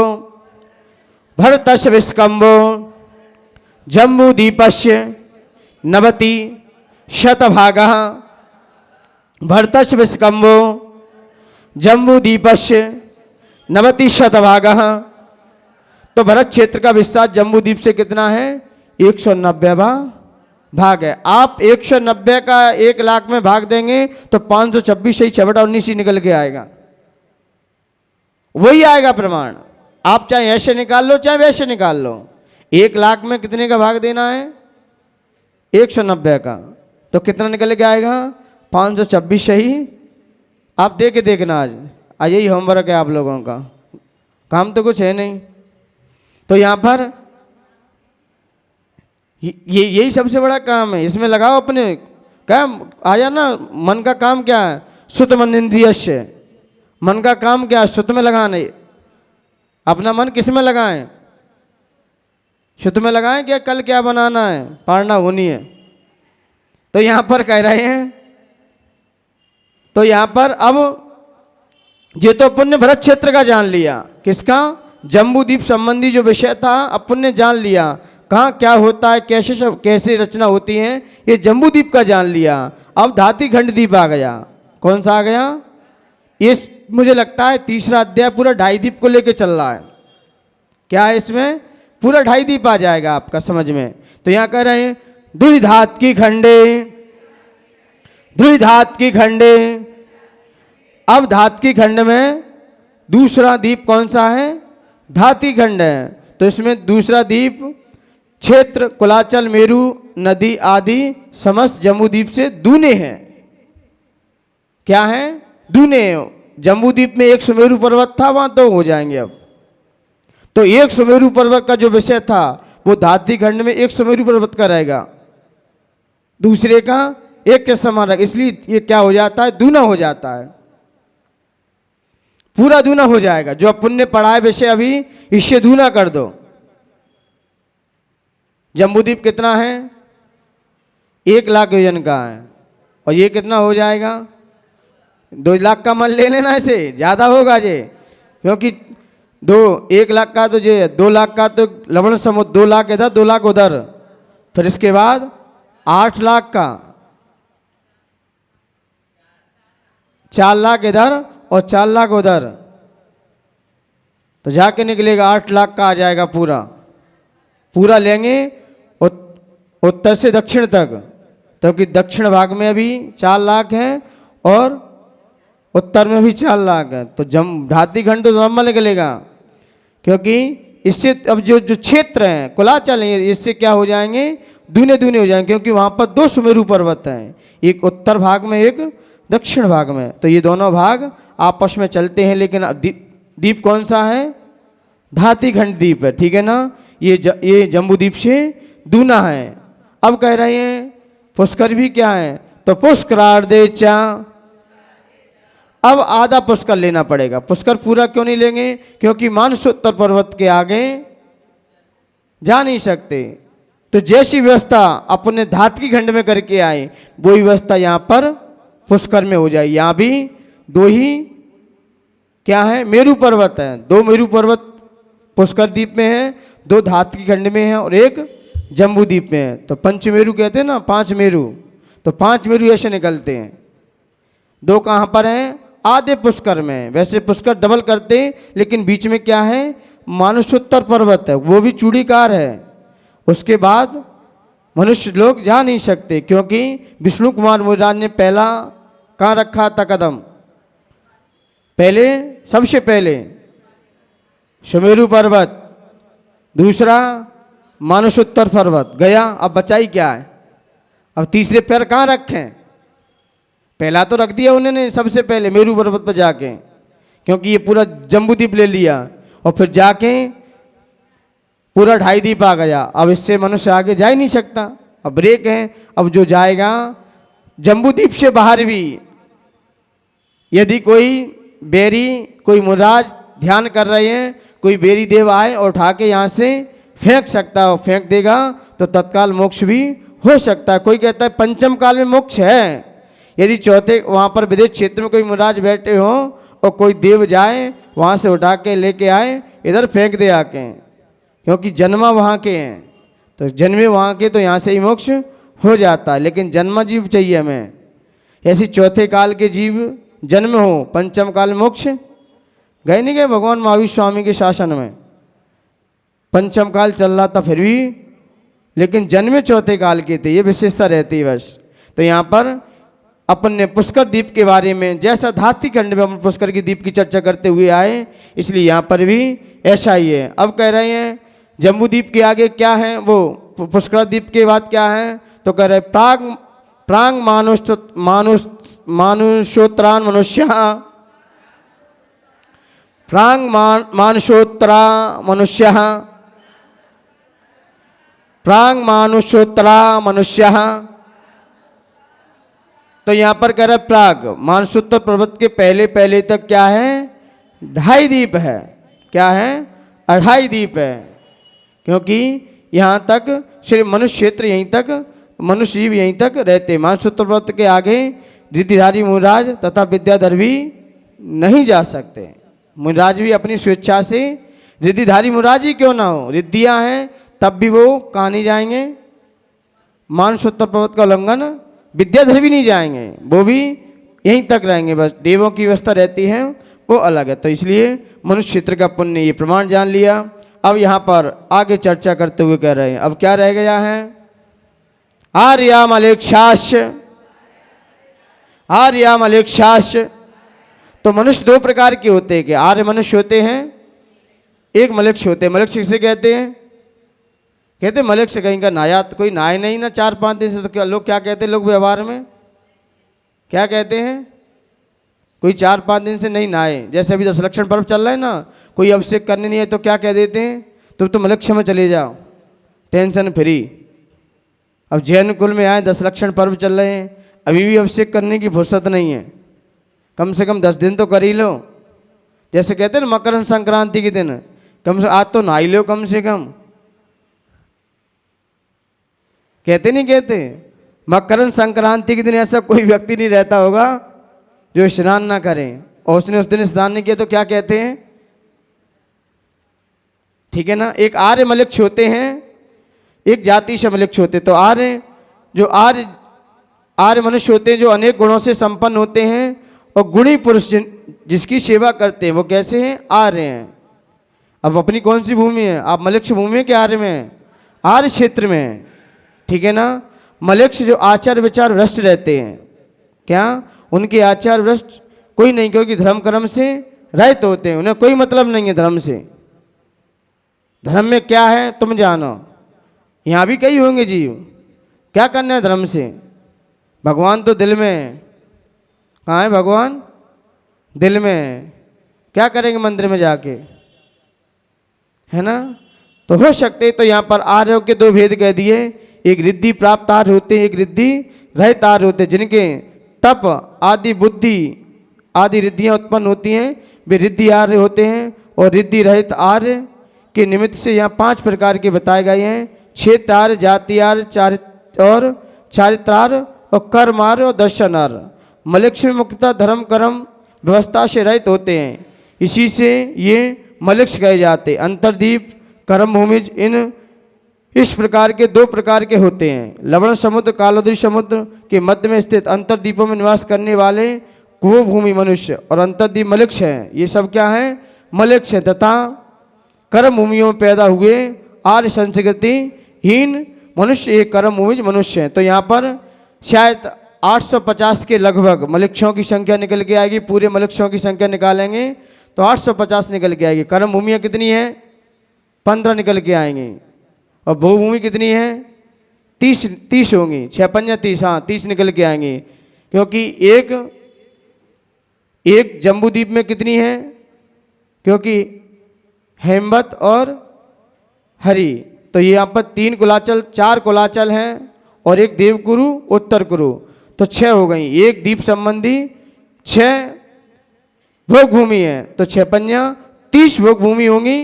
[SPEAKER 1] भरतश विश्वकंभो जम्बूदीपस्य नवति शतभागः, भरतश विश्वकंभो जम्बूदीपस्य नवति शतभागः। तो भरत क्षेत्र का विस्तार जम्बूदीप से कितना है? 190वां भाग है। आप 190 का 1 लाख में भाग देंगे तो 526 ही 6/19 ही निकल के आएगा, वही आएगा प्रमाण। आप चाहे ऐसे निकाल लो चाहे वैसे निकाल लो। 1 लाख में कितने का भाग देना है? 190 का, तो कितना निकल के आएगा? 526 ही। आप दे के देखना, आज यही होमवर्क है आप लोगों का, काम तो कुछ है नहीं। तो यहाँ पर यही सबसे बड़ा काम है, इसमें लगाओ अपने काम। आया ना, मन का काम क्या है? सुत मन इंद्रियस्य, मन का काम क्या है? सुत में लगाने। अपना मन किस में लगाएं? सुत में लगाएं क्या? कल क्या बनाना है, पाड़ना होनी है। तो यहाँ पर कह रहे हैं, तो यहाँ पर अब ये तो अपन ने भरत क्षेत्र का जान लिया, किसका? जम्बूदीप संबंधी जो विषय था अपन ने जान लिया, कहाँ क्या होता है, कैसे रचना होती है, ये जम्बूदीप का जान लिया। अब धाती खंड द्वीप आ गया। कौन सा आ गया? ये मुझे लगता है तीसरा अध्याय पूरा 2.5 द्वीप को लेके चल रहा है। क्या है इसमें? पूरा 2.5 द्वीप आ जाएगा आपका समझ में। तो यहाँ कह रहे हैं द्विधात की खंडे, द्विधात की खंडे। अब धात की खंड में दूसरा द्वीप कौन सा है? धाती खंड है। तो इसमें दूसरा द्वीप क्षेत्र कुलाचल मेरू नदी आदि समस्त जम्बूदीप से दूने हैं। क्या है? दूने। जम्बूदीप में एक सुमेरु पर्वत था, वहां 2 हो जाएंगे अब। तो एक सुमेरु पर्वत का जो विषय था वो धाती खंड में एक सुमेरु पर्वत का रहेगा, दूसरे का एक के समान रहेगा। इसलिए ये क्या हो जाता है? दूना हो जाता है, पूरा दूना हो जाएगा। जो अपन ने पढ़ा है विषय अभी, इससे दूना कर दो। जम्बूदीप कितना है? 1 लाख योजन का है, और ये कितना हो जाएगा? 2 लाख का मन ले लेना, ऐसे ज़्यादा होगा जे, क्योंकि 1 लाख का तो ये 2 लाख का तो लवण समुद्र, 2 लाख इधर 2 लाख उधर, फिर इसके बाद 8 लाख का, 4 लाख इधर और 4 लाख उधर, तो जाके निकलेगा 8 लाख का आ जाएगा पूरा। पूरा लेंगे उत्तर से दक्षिण तक, क्योंकि दक्षिण भाग में अभी 4 लाख है और उत्तर में भी 4 लाख है। तो धाती खंड तो लंबा निकलेगा, क्योंकि इससे अब जो क्षेत्र हैं कुलाचल हैं, इससे क्या हो जाएंगे? दूने दूने हो जाएंगे, क्योंकि वहाँ पर 2 सुमेरु पर्वत हैं, एक उत्तर भाग में एक दक्षिण भाग में। तो ये दोनों भाग आपस में चलते हैं, लेकिन द्वीप कौन सा है? धाती खंड द्वीप है, ठीक है ना। ये जम्बूदीप से दूना है। अब कह रहे हैं पुष्कर भी क्या है? तो पुष्करार्धे चा। अब आधा पुष्कर लेना पड़ेगा। पुष्कर पूरा क्यों नहीं लेंगे? क्योंकि मानसोत्तर पर्वत के आगे जा नहीं सकते। तो जैसी व्यवस्था अपने धातकी खंड में करके आए, वही व्यवस्था यहाँ पर पुष्कर में हो जाए। यहाँ भी 2 ही क्या है? मेरू पर्वत है। 2 मेरू पर्वत पुष्कर द्वीप में है, 2 धातकी खंड में है और एक जम्बूदीप में है। तो पंचमेरु कहते हैं ना, 5 मेरू। तो 5 मेरू ऐसे निकलते हैं। 2 कहाँ पर हैं? आधे पुष्कर में। वैसे पुष्कर डबल करते हैं, लेकिन बीच में क्या है? मानसोत्तर पर्वत है, वो भी चूड़ीकार है। उसके बाद मनुष्य लोग जा नहीं सकते, क्योंकि विष्णु कुमार मुराद ने पहला कहाँ रखा था कदम? पहले सबसे पहले सुमेरु पर्वत, दूसरा मानसोत्तर पर्वत गया। अब बचाई क्या है? अब तीसरे पैर कहाँ रखें? पहला तो रख दिया उन्होंने सबसे पहले मेरू पर्वत पर जाके, क्योंकि ये पूरा जम्बूदीप ले लिया और फिर जाके पूरा 2.5 द्वीप आ गया। अब इससे मनुष्य आगे जा ही नहीं सकता, अब ब्रेक है। अब जो जाएगा जम्बूदीप से बाहर भी, यदि कोई बेरी, कोई मुराज ध्यान कर रहे हैं, कोई बेरी देव आए और उठा के यहाँ से फेंक सकता है, और फेंक देगा तो तत्काल मोक्ष भी हो सकता है। कोई कहता है पंचम काल में मोक्ष है, यदि चौथे वहाँ पर विदेश क्षेत्र में कोई महाराज बैठे हों और कोई देव जाए वहाँ से उठा के लेके आए, इधर फेंक दे आके, क्योंकि जन्मा वहाँ के हैं, तो जन्मे वहाँ के तो यहाँ से ही मोक्ष हो जाता है। लेकिन जन्म जीव चाहिए हमें। ऐसी चौथे काल के जीव जन्म हो, पंचम काल मोक्ष गए नहीं गए भगवान महावीर स्वामी के शासन में, पंचम काल चल रहा था फिर भी, लेकिन जन्मे चौथे काल के थे, ये विशेषता रहती है बस। तो यहाँ पर अपन ने पुष्कर द्वीप के बारे में, जैसा धाती खंड में अपन पुष्कर की द्वीप की चर्चा करते हुए आए, इसलिए यहाँ पर भी ऐसा ही है। अब कह रहे हैं जम्बू द्वीप के आगे क्या है, वो पुष्कर द्वीप के बाद क्या है, तो कह रहे प्रांग मानुषोत्रान मनुष्य, प्रांग मानुषोत्तरा मनुष्य, प्रांग मानुषोत्तरा मनुष्य। तो यहाँ पर कह रहा है प्राग मानसोत्तर पर्वत के पहले पहले तक क्या है, 2.5 द्वीप है। क्या है, 2.5 द्वीप है, क्योंकि यहाँ तक सिर्फ मनुष्य क्षेत्र, यहीं तक मनुष्य जीव यहीं तक रहते। मानसोत्तर पर्वत के आगे रिद्धिधारी मुनिराज तथा विद्याधर भी नहीं जा सकते। मुनिराज भी अपनी स्वेच्छा से, रिद्धिधारी मुनिराज ही क्यों ना हो, रिद्धियाँ हैं तब भी वो कहाँ नहीं जाएंगे, मानसोत्तर पर्वत का उल्लंघन, विद्याधर भी नहीं जाएंगे, वो भी यहीं तक रहेंगे। बस देवों की व्यवस्था रहती है वो अलग है। तो इसलिए मनुष्य क्षेत्र का पुण्य ये प्रमाण जान लिया। अब यहाँ पर आगे चर्चा करते हुए कह रहे हैं, अब क्या रह गया है, आर्याम अलेक्षाश, आर्याम अलेक्षाश। तो मनुष्य 2 प्रकार के होते हैं, कि आर्य मनुष्य होते हैं, एक मलेक्ष होते हैं। मलेक्ष किसे कहते हैं, कहते मलेक्ष कहीं का नाया, तो कोई नाए नहीं ना 4-5 दिन से, तो क्या लोग क्या कहते हैं, लोग व्यवहार में क्या कहते हैं, कोई 4-5 दिन से नहीं नहाए। जैसे अभी 10 लक्षण पर्व चल रहा है ना, कोई अभिषेक करने नहीं है तो क्या कह देते हैं, तुम मलेक्ष में चले जाओ, टेंशन फ्री। अब जैन कुल में आए, 10 लक्षण पर्व चल रहे हैं, अभी भी अभिषेक करने की फुर्सत नहीं है, कम से कम 10 दिन तो कर ही लो। जैसे कहते हैं ना मकर संक्रांति के दिन, कम से आज तो नहा ही लो कम से कम, कहते नहीं कहते। मकर संक्रांति के दिन ऐसा कोई व्यक्ति नहीं रहता होगा जो स्नान ना करें, और उसने उस दिन स्नान नहीं किया तो क्या कहते हैं, ठीक है ना। एक आर्य मलेक्ष होते हैं, एक जाति से मलेक्ष होते। तो आर्य जो आर्य मनुष्य होते हैं जो अनेक गुणों से संपन्न होते हैं और गुणी पुरुष जिसकी सेवा करते हैं, वो कैसे हैं, आर्य हैं। अब अपनी कौन सी भूमि है, आप मलेक्ष भूमि में क्या आर्य में, आर्य क्षेत्र में, ठीक है ना। मलेक्ष जो आचार विचार भ्रष्ट रहते हैं, क्या उनके आचार भ्रष्ट कोई नहीं, क्योंकि धर्म कर्म से रहित होते हैं, उन्हें कोई मतलब नहीं है धर्म से। धर्म में क्या है तुम जानो, यहाँ भी कई होंगे जीव, क्या करना है धर्म से, भगवान तो दिल में, कहाँ है भगवान, दिल में, क्या करेंगे मंदिर में जाके, है ना। तो हो सकते तो यहाँ पर आर्यों के 2 भेद कह दिए, एक रिद्धि प्राप्त आर्य होते हैं, एक रिद्धि रहित आर्य होते हैं, जिनके तप आदि बुद्धि आदि रिद्धियाँ उत्पन्न होती हैं, वे रिद्धि आर्य होते हैं। और रिद्धि रहित आर्य के निमित्त से यहाँ 5 प्रकार के बताए गए हैं, क्षेत्र आर्य, जाति आर्य, चारित्रार्य और कर्म आर्य और दर्शन आर्य। मलेक्ष में मुख्यतः धर्म कर्म व्यवस्था से रहित होते हैं, इसी से ये मलेक्ष कहे जाते। अंतर्दीप कर्म भूमिज इन इस प्रकार के 2 प्रकार के होते हैं। लवण समुद्र कालोदरी समुद्र के मध्य में स्थित अंतर्दीपों में निवास करने वाले कुओ भूमि मनुष्य और अंतर्दीप मलेक्ष हैं, ये सब क्या हैं, मलेक्ष हैं। तथा कर्म भूमियों में पैदा हुए आर्य संस्कृति हीन मनुष्य एक कर्म भूमि मनुष्य हैं। तो यहाँ पर शायद 850 के लगभग मलेक्षों की संख्या निकल के आएगी। पूरे मलेक्षों की संख्या निकालेंगे तो 850 निकल के आएगी। कर्म भूमियाँ कितनी हैं, 15 निकल के आएंगी। और भूभूमि कितनी है, 30 होंगी, 6 पंजा 30, हाँ 30 निकल के आएंगी। क्योंकि एक जम्बू द्वीप में कितनी है, क्योंकि हेमवत और हरि, तो ये यहाँ पर 3 कुलाचल 4 कुलाचल हैं और एक देवकुरु उत्तर कुरु, तो 6 हो गई। एक द्वीप संबंधी 6 भोग भूमि है, तो 6 पंजा 30 भोग भूमि होंगी।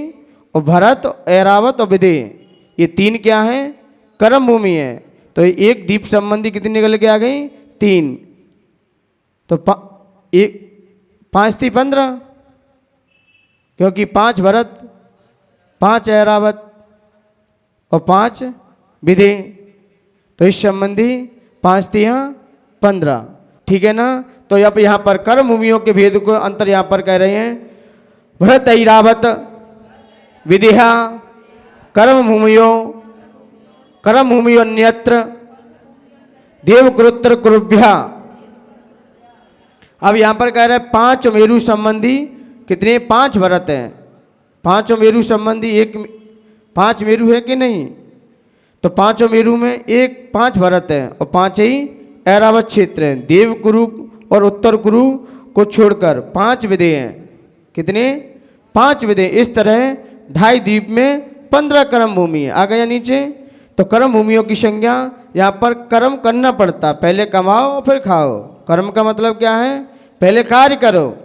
[SPEAKER 1] और भरत, ऐरावत और विदेह, ये 3 क्या हैं, कर्म भूमि है। तो एक द्वीप संबंधी कितनी निकल के आ गई, 3। तो एक 5 × 15, क्योंकि 5 भरत, 5 ऐरावत और 5 विधि, तो इस संबंधी 5 × 15, ठीक है ना। तो अब यहाँ पर कर्म भूमियों के भेद को अंतर यहाँ पर कह रहे हैं। भरत ऐरावत विधिया कर्म भूमियो अन्यत्र देव कुरुत्र कुरुभ्या। अब यहाँ पर कह रहे हैं 5 मेरु संबंधी कितने, 5 भरत हैं, 5 मेरु संबंधी 5 मेरु है कि नहीं, तो 5 मेरु में 5 भरत हैं और 5 ही ऐरावत क्षेत्र हैं। देव कुरु और उत्तर कुरु को छोड़कर 5 विधि हैं, कितने, 5 विधि। इस तरह 2.5 द्वीप में 15 कर्म भूमि है। आ गया नीचे। तो कर्म भूमियों की संज्ञा, यहाँ पर कर्म करना पड़ता, पहले कमाओ फिर खाओ। कर्म का मतलब क्या है, पहले कार्य करो,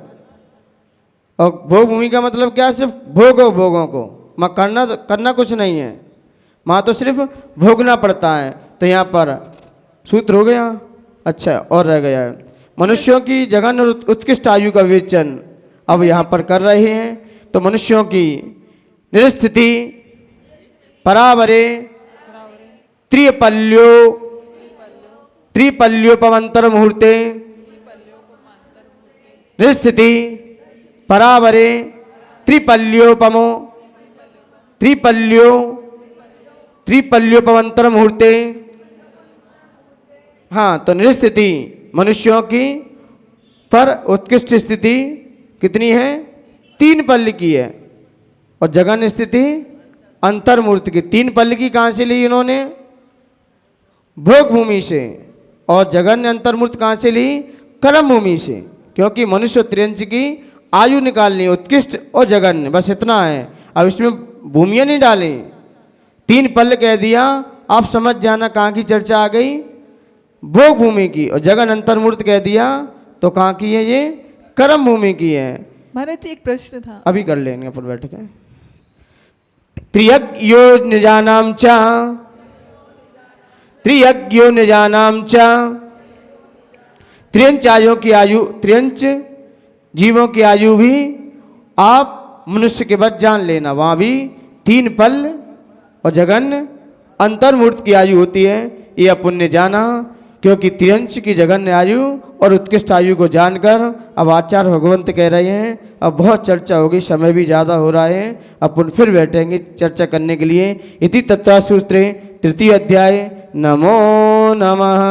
[SPEAKER 1] और भोग भूमि का मतलब क्या है, सिर्फ भोगो भोगों को, माँ करना कुछ नहीं है, माँ तो सिर्फ भोगना पड़ता है। तो यहाँ पर सूत्र हो गया। अच्छा, और रह गया है मनुष्यों की जघन और उत्कृष्ट आयु का विवेचन अब यहाँ पर कर रहे हैं। तो मनुष्यों की निरस्थिति परावरे त्रिपल्योपमंतर मुहूर्ते निरस्थिति परावरे त्रिपल्योपमंतर मुहूर्ते। हाँ, तो निरस्थिति मनुष्यों की पर उत्कृष्ट स्थिति कितनी है, 3 पल्ल की है, और जगन स्थिति अंतर्मूर्त की। 3 पल्ल की कहाँ से ली इन्होंने, भोग भूमि से, और जगन्य अंतर्मूर्त कहाँ से ली, कर्म भूमि से, क्योंकि मनुष्य त्रियंश की आयु निकालनी, उत्कृष्ट और जगन्य, बस इतना है। अब इसमें भूमियाँ नहीं डाली, 3 पल्ल कह दिया, आप समझ जाना कहाँ की चर्चा आ गई, भोग भूमि की, और जगन अंतर्मूर्त कह दिया तो कहाँ की है, ये कर्म भूमि की है।
[SPEAKER 2] महाराज जी एक प्रश्न था,
[SPEAKER 1] अभी कर लेंगे पर बैठ के। त्रियज्ञो निजानाम च त्रियंच जीवों की आयु भी आप मनुष्य के बाद जान लेना, वहां भी 3 पल्ल और जगन्य अंतर्मूर्त की आयु होती है। ये अपुण्य जाना, क्योंकि त्रियंच की जगन्य आयु और उत्कृष्ट आयु को जानकर अब आचार्य भगवंत कह रहे हैं, अब बहुत चर्चा होगी, समय भी ज़्यादा हो रहा है, अपन फिर बैठेंगे चर्चा करने के लिए। इति तत्वासूत्रे 3 अध्याय। नमो नमः।